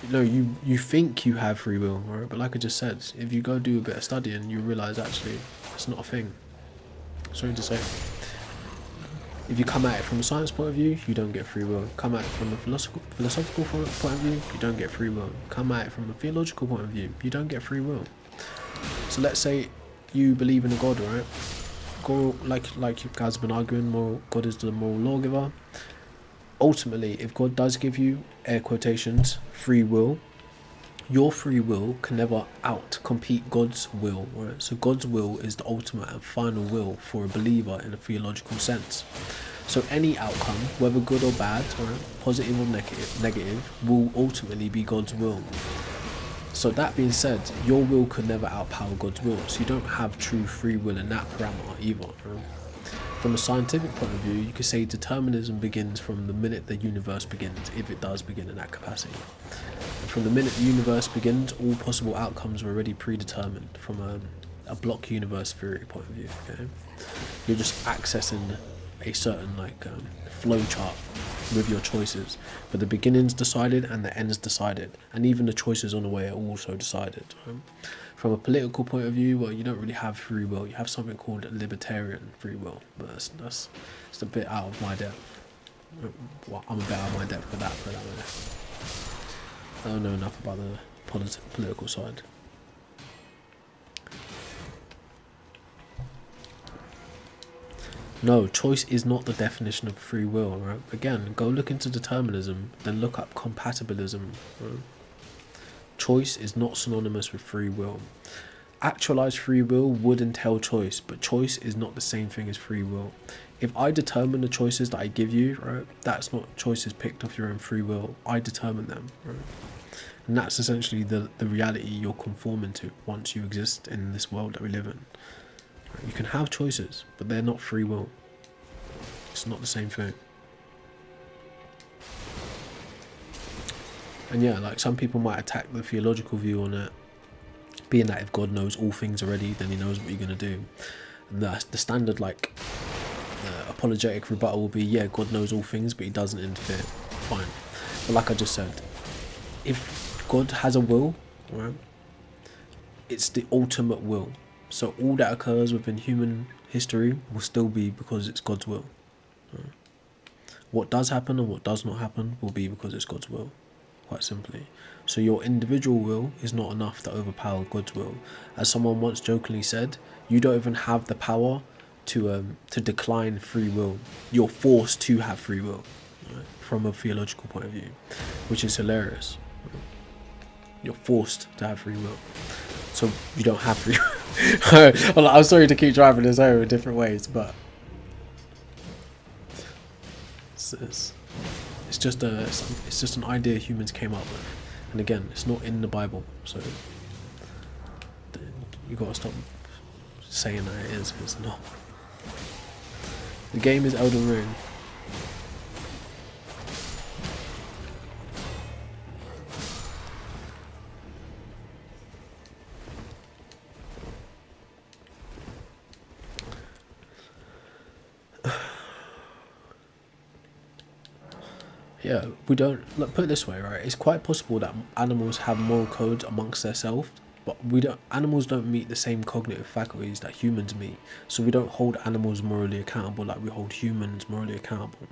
You know, you think you have free will, right? But like I just said, if you go do a bit of studying, you realise actually it's not a thing. Sorry to say. If you come at it from a science point of view, you don't get free will. Come at it from a philosophical point of view, you don't get free will. Come at it from a theological point of view, you don't get free will. So let's say you believe in a God, right? God, like you guys have been arguing, God is the moral lawgiver. Ultimately, if God does give you, air quotations, free will, your free will can never out-compete God's will, right? So God's will is the ultimate and final will for a believer in a theological sense. So any outcome, whether good or bad, right, positive or negative, will ultimately be God's will. So that being said, your will could never outpower God's will, so you don't have true free will in that parameter either. Right? From a scientific point of view, you could say determinism begins from the minute the universe begins, if it does begin in that capacity. And from the minute the universe begins, all possible outcomes are already predetermined from a block universe theory point of view. Okay? You're just accessing a certain flow chart with your choices, but the beginning's decided and the end's decided, and even the choices on the way are also decided. Right? From a political point of view, well, you don't really have free will. You have something called libertarian free will, but that's a bit out of my depth. Well, I'm a bit out of my depth with that, put it that way. I don't know enough about the political side. No, choice is not the definition of free will, right? Again, go look into determinism, then look up compatibilism, right? choice is not synonymous with free will. Actualized free will would entail choice, but choice is not the same thing as free will. If I determine the choices that I give you, right, that's not choices picked off your own free will. I determine them, right? And that's essentially the reality you're conforming to once you exist in this world that we live in. Right? You can have choices, but they're not free will. It's not the same thing. And yeah, like some people might attack the theological view on it, being that if God knows all things already, then he knows what you're going to do. And that's the standard, like, apologetic rebuttal will be, yeah, God knows all things, but he doesn't interfere. Fine. But like I just said, if God has a will, right, it's the ultimate will. So all that occurs within human history will still be because it's God's will. Right? What does happen and what does not happen will be because it's God's will. Quite simply. So your individual will is not enough to overpower God's will. As someone once jokingly said, you don't even have the power to decline free will. You're forced to have free will, right? From a theological point of view, which is hilarious. Right? You're forced to have free will, so you don't have free will. Well, I'm sorry to keep driving this over in different ways, but it's just an idea humans came up with, and again, it's not in the Bible, so you gotta stop saying that it is. It's not. The game is Elden Ring. Yeah, we don't, look, put it this way, right? It's quite possible that animals have moral codes amongst themselves, but animals don't meet the same cognitive faculties that humans meet. So we don't hold animals morally accountable like we hold humans morally accountable.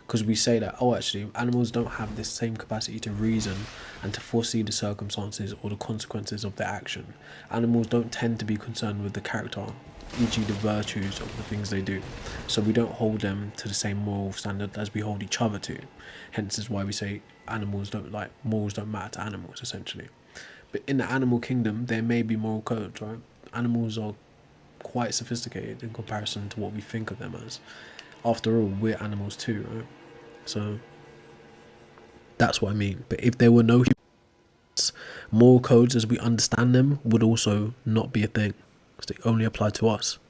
Because we say that, oh, actually, animals don't have this same capacity to reason and to foresee the circumstances or the consequences of their action. Animals don't tend to be concerned with the character, e.g. the virtues of the things they do. So we don't hold them to the same moral standard as we hold each other to. Hence is why we say morals don't matter to animals, essentially. But in the animal kingdom, there may be moral codes, right? Animals are quite sophisticated in comparison to what we think of them as. After all, we're animals too, right? So that's what I mean. But if there were no humans, moral codes as we understand them would also not be a thing, because they only apply to us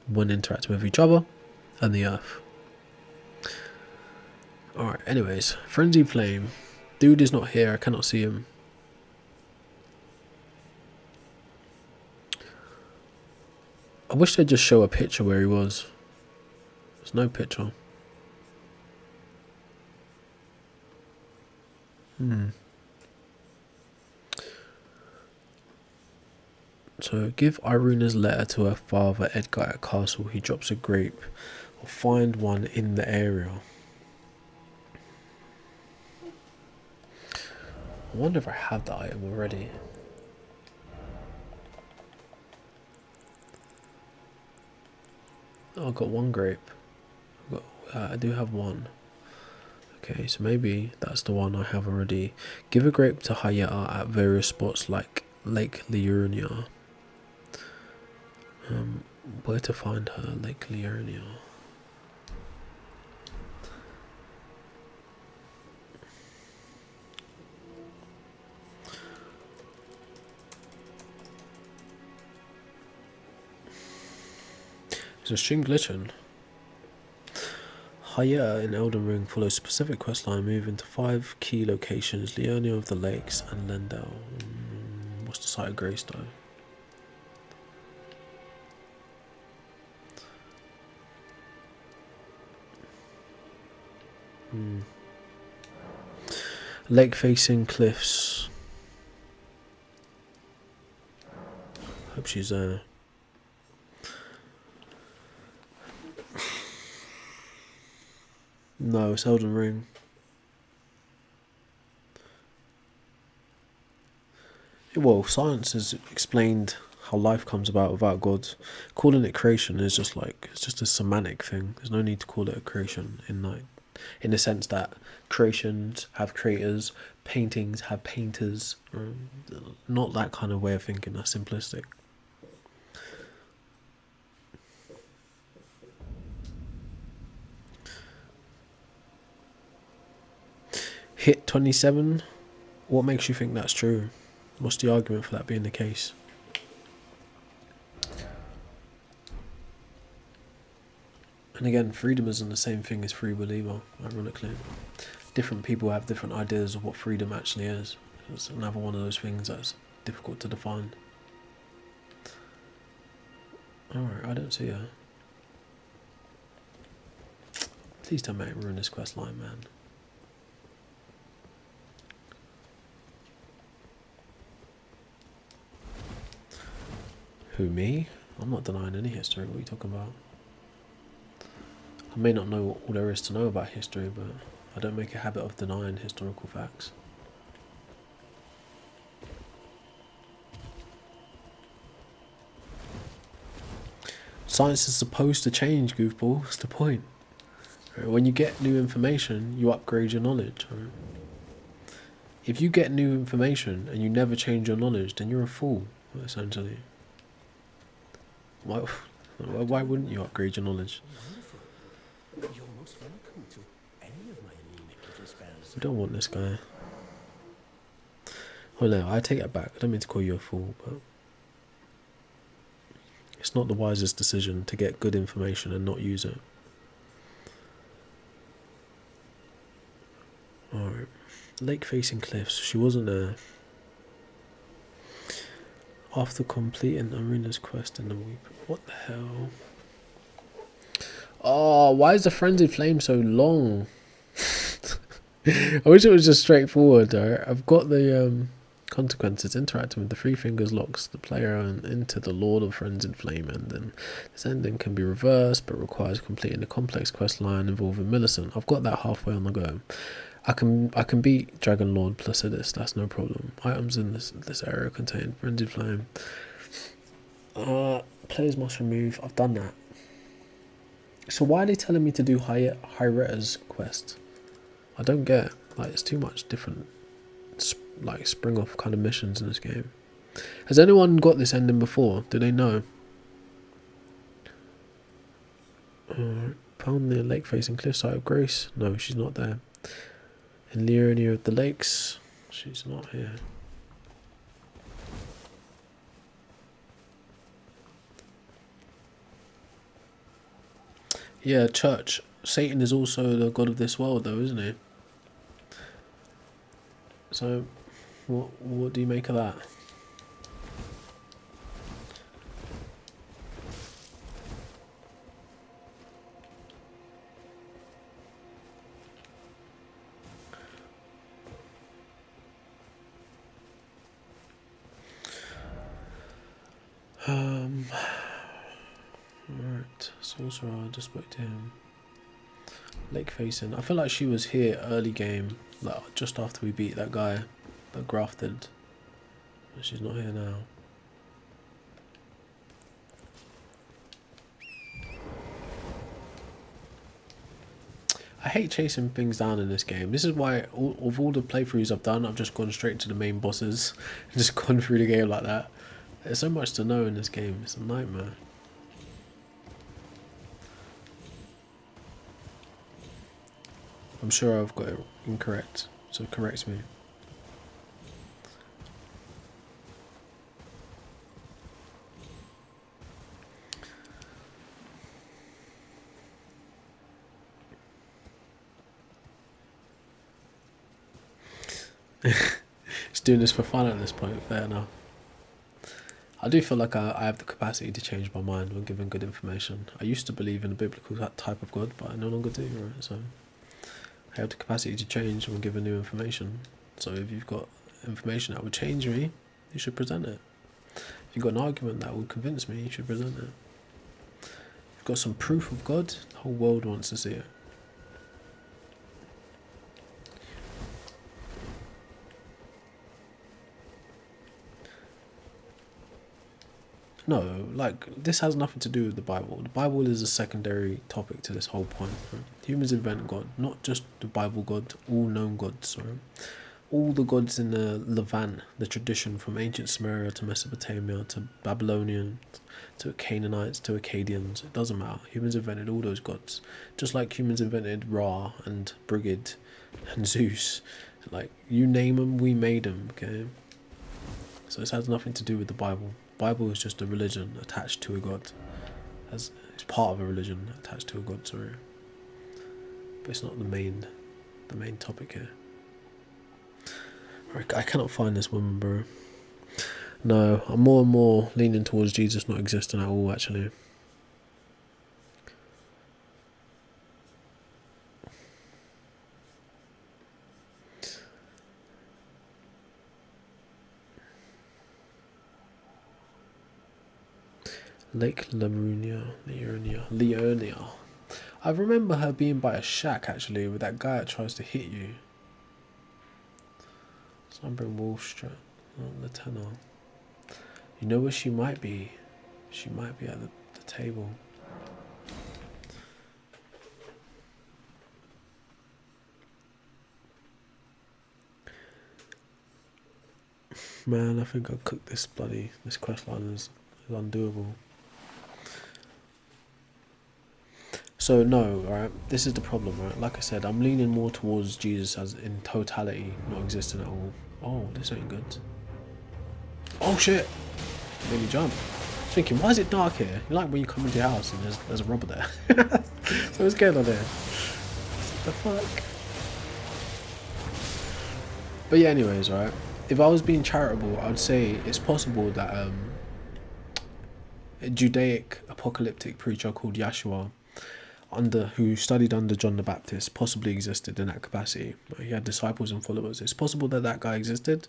when interacting with each other and the earth. Alright, anyways, Frenzied Flame. Dude is not here, I cannot see him. I wish they'd just show a picture where he was. There's no picture. So, give Irena's letter to her father Edgar at castle. He drops a grape. Or find one in the area. I wonder if I have that item already. Oh, I've got one grape. I do have one. Okay, so maybe that's the one I have already. Give a grape to Hayata at various spots like Lake Liurnia. Where to find her? Lake Liurnia. Is a stream glitching? Hayata in Elden Ring follows specific questline, moving to 5 key locations: Liurnia of the Lakes and Lendel. What's the site of Greystow? Lake facing cliffs. Hope she's there. No, it's Elden Ring. Well, science has explained how life comes about without God. Calling it creation is just like, it's just a semantic thing. There's no need to call it a creation in like in the sense that creations have creators, paintings have painters. Not that kind of way of thinking. That's simplistic. Hit 27. What makes you think that's true? What's the argument for that being the case? And again, freedom isn't the same thing as free will either, ironically. Different people have different ideas of what freedom actually is. It's another one of those things that's difficult to define. Alright, I don't see her. Please don't make it ruin this quest line, man. Who, me? I'm not denying any history. What are you talking about? I may not know all there is to know about history, but I don't make a habit of denying historical facts. Science is supposed to change, goofball. That's the point. When you get new information, you upgrade your knowledge. Right? If you get new information and you never change your knowledge, then you're a fool, essentially. Why wouldn't you upgrade your knowledge? You're most welcome to any of my anemic little spells. We don't want this guy. Oh no, I take it back. I don't mean to call you a fool, but it's not the wisest decision to get good information and not use it. Alright. Lake facing cliffs. She wasn't there. After completing Arena's quest in the week. What the hell? Oh, why is the frenzied flame so long? I wish it was just straightforward. Right? I've got the consequences. Interacting with the three fingers locks the player into the Lord of Frenzied Flame ending. This ending can be reversed, but requires completing the complex quest line involving Millicent. I've got that halfway on the go. I can beat Dragon Lord Placidus. That's no problem. Items in this area contain Frenzied Flame. Players must remove. I've done that. So why are they telling me to do Hyretta's quest? I don't get. Like, it's too much different, like, spring off kind of missions in this game. Has anyone got this ending before? Do they know? Found the lake facing cliffside of Grace. No, she's not there. In Leonia of the Lakes. She's not here. Yeah, church. Satan is also the god of this world, though, isn't he? So, what do you make of that? Alright, Sorcerer, I just spoke to him. Lake facing. I feel like she was here early game, like just after we beat that guy that grafted. But she's not here now. I hate chasing things down in this game. This is why of all the playthroughs I've done, I've just gone straight to the main bosses and just gone through the game like that. There's so much to know in this game. It's a nightmare. I'm sure I've got it incorrect, so correct me. Just doing this for fun at this point, fair enough. I do feel like I have the capacity to change my mind when given good information. I used to believe in a biblical type of God, but I no longer do, right? So I have the capacity to change when given new information. So if you've got information that would change me, you should present it. If you've got an argument that would convince me, you should present it. If you've got some proof of God, the whole world wants to see it. no, like, this has nothing to do with the Bible. The Bible is a secondary topic to this whole point. Right? Humans invent God, not just the Bible God, all known gods. Right? All the gods in the Levant, the tradition from ancient Sumeria to Mesopotamia to Babylonian to Canaanites to Akkadians, it doesn't matter. Humans invented all those gods. Just like humans invented Ra and Brigid and Zeus. Like, you name them, we made them, okay? So this has nothing to do with the Bible. Bible is just a religion attached to a god. It's part of a religion attached to a god, sorry. But it's not the main topic here. I cannot find this woman, bro. No, I'm more and more leaning towards Jesus not existing at all, actually. Lake Leonia. I remember her being by a shack, actually, with that guy that tries to hit you. Sunburn Wolfstrat, not the tenor. You know where she might be? She might be at the table. Man, I think I'll cook this quest line is undoable. So no, right, this is the problem, right? Like I said, I'm leaning more towards Jesus as in totality, not existing at all. Oh, this ain't good. Oh shit! Made me jump. I was thinking, why is it dark here? You like when you come into your house and there's a robber there. So what's going on there? What the fuck? But yeah, anyways, right? If I was being charitable, I would say it's possible that a Judaic apocalyptic preacher called Yeshua, who studied under John the Baptist, possibly existed in that capacity. He had disciples and followers. It's possible that that guy existed,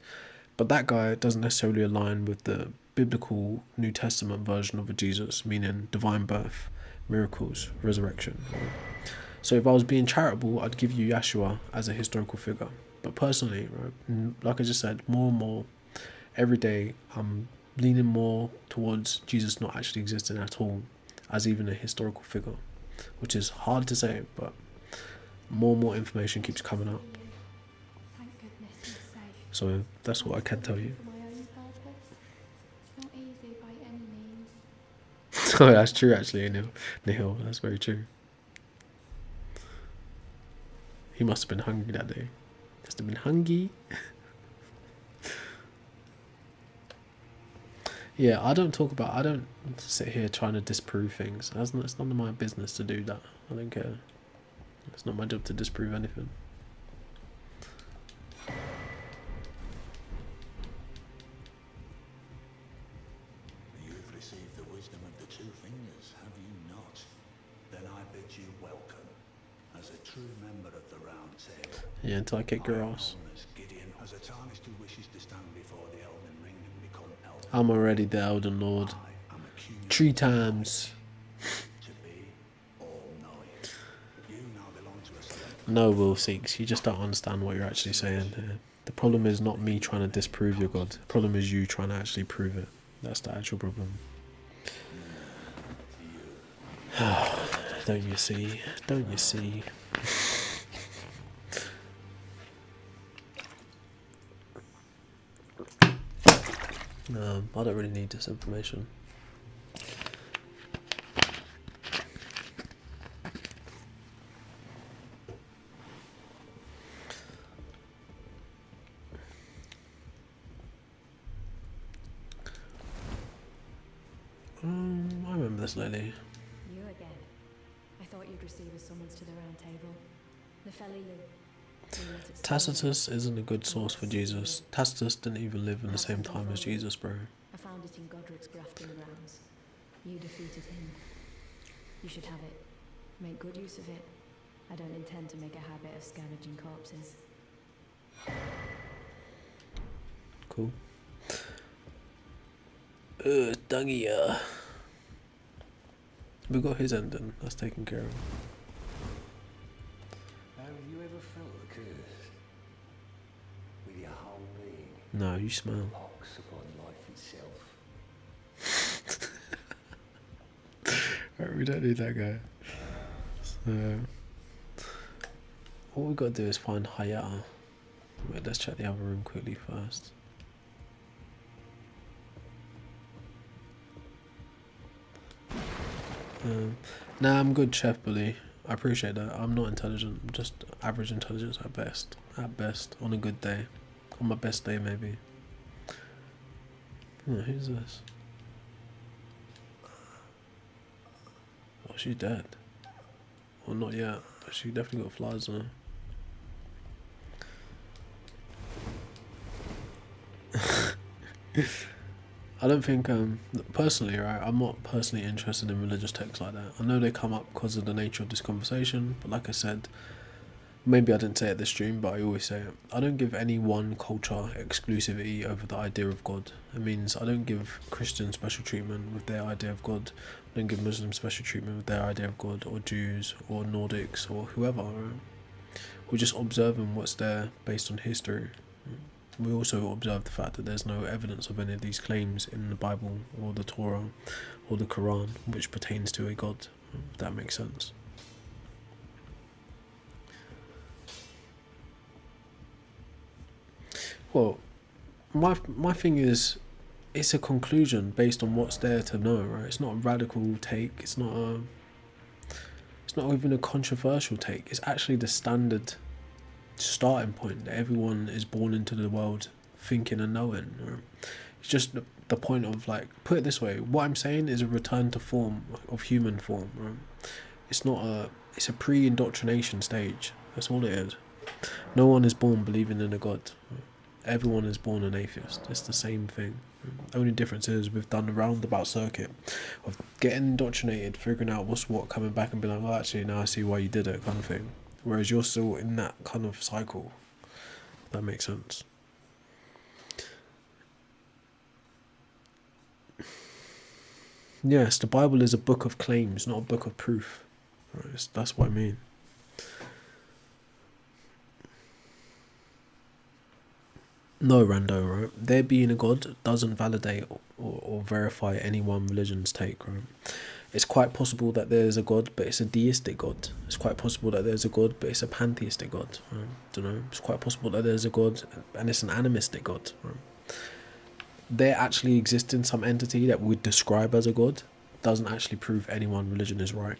but that guy doesn't necessarily align with the biblical New Testament version of a Jesus, meaning divine birth, miracles, resurrection. So if I was being charitable, I'd give you Yeshua as a historical figure. But personally, right, like I just said, more and more, every day, I'm leaning more towards Jesus not actually existing at all as even a historical figure, which is hard to say, but more and more information keeps coming up. Thank goodness he's safe. So that's what I can tell you. For my own purpose. It's not easy by any means. Oh, that's true, actually, Nihil. That's very true. He must have been hungry that day. Must have been hungry. Yeah, I don't sit here trying to disprove things. It's none of my business to do that. I don't care. It's not my job to disprove anything. You've received the wisdom of the two fingers, have you not? Then I bid you welcome, as a true member of the Round Table. Yeah, until I kick your ass. As Gideon, as a tarnished who wishes to stand before the Elden Ring and become Elden. I'm already the Elden Lord. I am accused 3 times. to be all-knowing. You now belong to a select. No, Will Seeks, you just don't understand what you're actually saying here. The problem is not me trying to disprove your God. The problem is you trying to actually prove it. That's the actual problem. Don't you see? Don't you see? I don't really need this information. I remember this lady. You again. I thought you'd receive a summons to the Round Table. Nefeli. Tacitus isn't a good source for Jesus. Tacitus didn't even live in the same time as Jesus, bro. I found it in Godric's grafting grounds. You defeated him. You should have it. Make good use of it. I don't intend to make a habit of scavenging corpses. Cool. Dougie, we got his ending. That's taken care of. Have you ever felt the curse? With your whole being, No, you smell. pox upon life itself. Right, we don't need that guy. So, what we got to do is find Hayata. Wait, let's check the other room quickly first. Nah, I'm good, Chef Bully. I appreciate that. I'm not intelligent. I'm just average intelligence at best. At best, on a good day. On my best day, maybe. Oh, who's this? Oh, she's dead. Well, not yet, but she definitely got flies on her. I don't think, personally, right, I'm not personally interested in religious texts like that. I know they come up because of the nature of this conversation, but like I said, maybe I didn't say it this stream, but I always say it. I don't give any one culture exclusivity over the idea of God. It means I don't give Christians special treatment with their idea of God. I don't give Muslims special treatment with their idea of God, or Jews, or Nordics, or whoever, right? We're just observing what's there based on history. We also observe the fact that there's no evidence of any of these claims in the Bible or the Torah or the Quran which pertains to a God, if that makes sense. Well, my thing is, it's a conclusion based on what's there to know, right? It's not a radical take, it's not even a controversial take, it's actually the standard starting point that everyone is born into the world thinking and knowing, right? It's just the point of, like, put it this way, what I'm saying is a return to form, of human form, right? It's a pre-indoctrination stage, that's all it is. No one is born believing in a God, right? Everyone is born an atheist. It's the same thing. The only difference is we've done the roundabout circuit of getting indoctrinated, figuring out what's what, coming back and being like, oh, actually, now I see why you did it, kind of thing. Whereas you're still in that kind of cycle. If that makes sense. Yes, the Bible is a book of claims, not a book of proof. Right? That's what I mean. No, Rando, right? There being a God doesn't validate or verify any one religion's take, right? It's quite possible that there's a God, but it's a deistic God. It's quite possible that there's a God, but it's a pantheistic God. Right? Don't know. It's quite possible that there's a God, and it's an animistic God. Right? There actually existing some entity that we would describe as a God doesn't actually prove any one religion is right.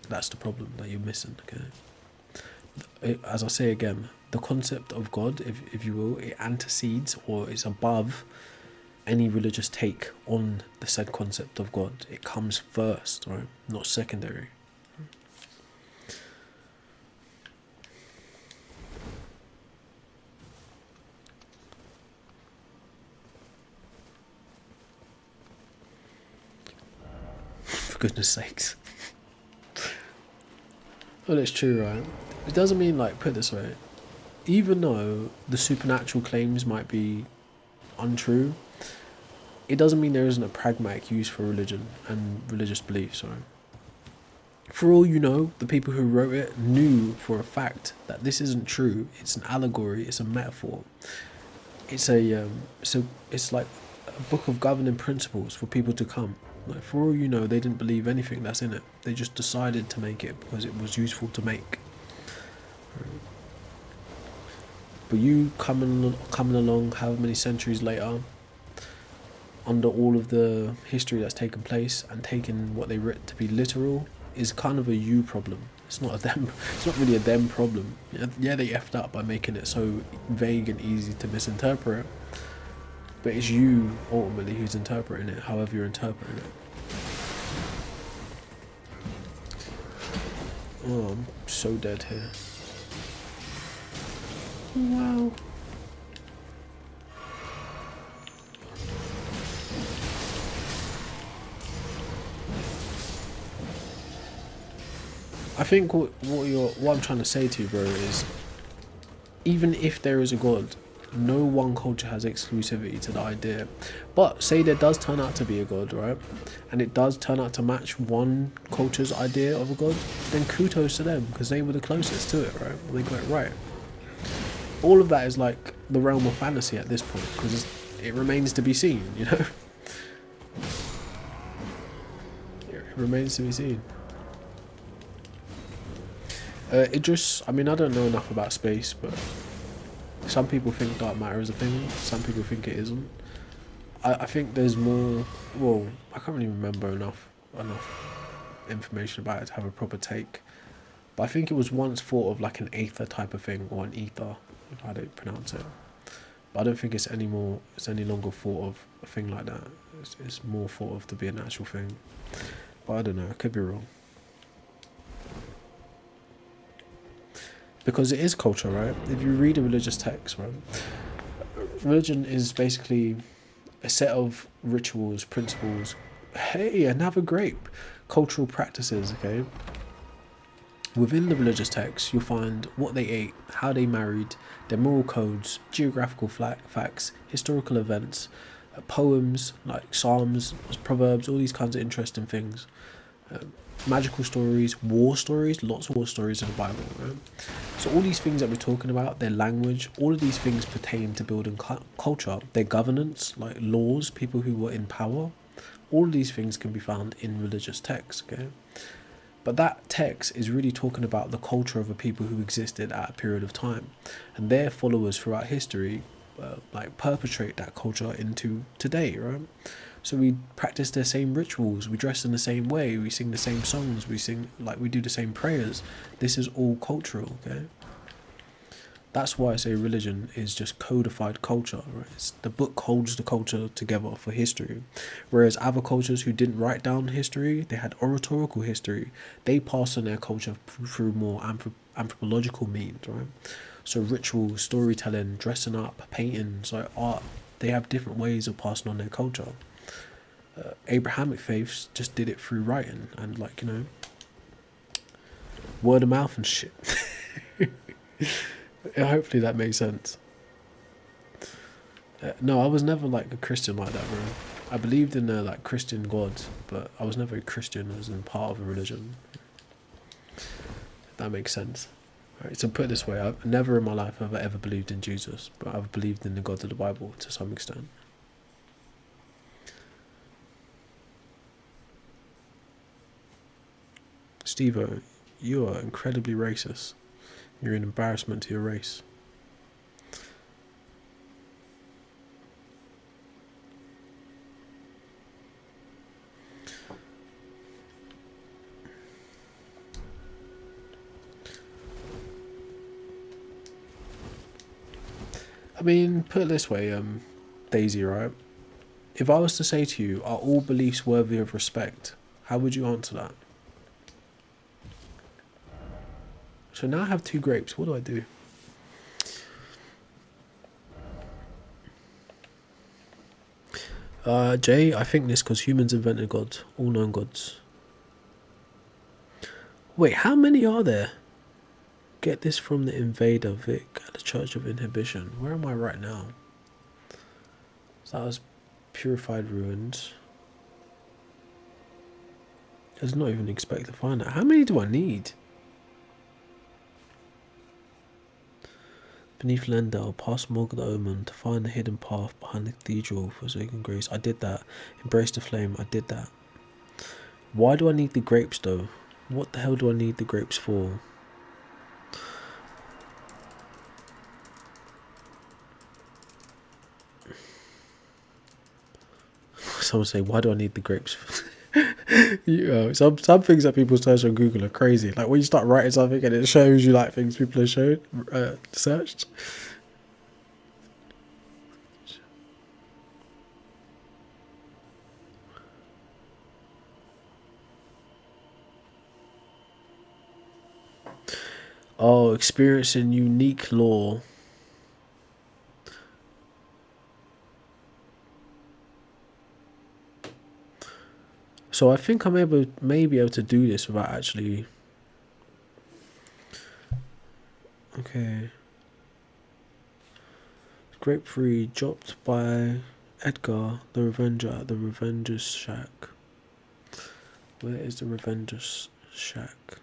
That's the problem that you're missing. Okay. As I say again, the concept of God, if you will, it antecedes or is above any religious take on the said concept of God. It comes first, right? Not secondary. For goodness sakes. Well, it's true, right? It doesn't mean, like, put it this way, even though the supernatural claims might be untrue, it doesn't mean there isn't a pragmatic use for religion and religious beliefs, right? For all you know, the people who wrote it knew for a fact that this isn't true. It's an allegory. It's a metaphor. It's like a book of governing principles for people to come. Like, for all you know, they didn't believe anything that's in it. They just decided to make it because it was useful to make. Right? But you coming along, however many centuries later, under all of the history that's taken place and taking what they writ to be literal, is kind of a you problem. It's not a them. It's not really a them problem. Yeah, they effed up by making it so vague and easy to misinterpret, but it's you ultimately who's interpreting it, however you're interpreting it. Oh, I'm so dead here. Wow. I think what I'm trying to say to you, bro, is even if there is a God, no one culture has exclusivity to the idea. But say there does turn out to be a God, right? And it does turn out to match one culture's idea of a God, then kudos to them, because they were the closest to it, right? They got it right. All of that is like the realm of fantasy at this point, because it remains to be seen, you know? It remains to be seen. I mean, I don't know enough about space, but some people think dark matter is a thing. Some people think it isn't. I think there's more. Well, I can't really remember enough information about it to have a proper take. But I think it was once thought of like an aether type of thing, or an ether, if I don't pronounce it. But I don't think it's any longer thought of a thing like that. It's more thought of to be an actual thing. But I don't know, I could be wrong. Because it is culture, right? If you read a religious text, right? Religion is basically a set of rituals, principles. Hey, another grape. Cultural practices, okay? Within the religious text, you'll find what they ate, how they married, their moral codes, geographical facts, historical events, poems like psalms, proverbs, all these kinds of interesting things. Magical stories, war stories, lots of war stories in the Bible, right? So all these things that we're talking about, their language, all of these things pertain to building culture, their governance, like laws, people who were in power. All of these things can be found in religious texts, okay? But that text is really talking about the culture of the people who existed at a period of time, and their followers throughout history, like perpetrate that culture into today, right? So we practice the same rituals, we dress in the same way, we sing the same songs, we do the same prayers. This is all cultural, okay? That's why I say religion is just codified culture, right? The book holds the culture together for history. Whereas other cultures who didn't write down history, they had oratorical history, they passed on their culture through more anthropological means, right? So rituals, storytelling, dressing up, painting, so art, they have different ways of passing on their culture. Abrahamic faiths just did it through writing and word of mouth and shit. Hopefully that makes sense. No, I was never like a Christian like that, bro. I believed in Christian gods, but I was never a Christian as in part of a religion. That makes sense. Right, so put it this way, I've never in my life have I ever believed in Jesus, but I've believed in the God of the Bible to some extent. Steve-O, you are incredibly racist. You're an embarrassment to your race. I mean, put it this way, Daisy, right? If I was to say to you, are all beliefs worthy of respect? How would you answer that? So now I have 2 grapes. What do I do? Jay, I think this because humans invented gods, all known gods. Wait, how many are there? Get this from the Invader Vic at the Church of Inhibition. Where am I right now? So that was Purified Ruins. I did not even expect to find that. How many do I need? Beneath Lendell, past Morgue the Omen to find the hidden path behind the cathedral for Forsaken Grace. I did that. Embrace the Flame. I did that. Why do I need the grapes though? What the hell do I need the grapes for? Someone say, why do I need the grapes? Some things that people search on Google are crazy. Like when you start writing something and it shows you like things people have searched. Oh, experiencing unique lore. So I think I may be able to do this without actually... Okay. Grape 3 dropped by Edgar, the Revenger at the Revenger's Shack. Where is the Revenger's Shack?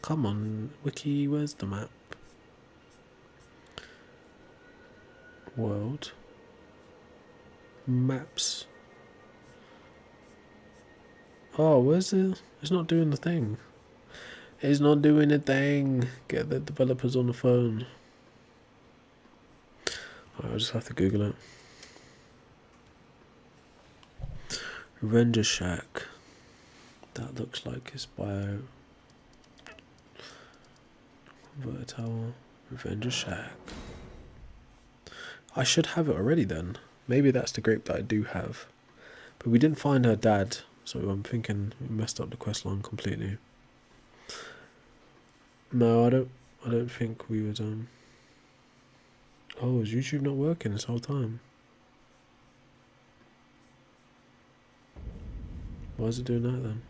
Come on, Wiki, where's the map? World. Maps. Oh, where's the... It's not doing the thing. It's not doing a thing. Get the developers on the phone. I'll just have to Google it. Render Shack. That looks like it's bio. Converter Tower. Revenge Shack. I should have it already then. Maybe that's the grape that I do have. But we didn't find her dad, so I'm thinking we messed up the quest line completely. No, I don't think we would Oh, is YouTube not working this whole time? Why is it doing that then?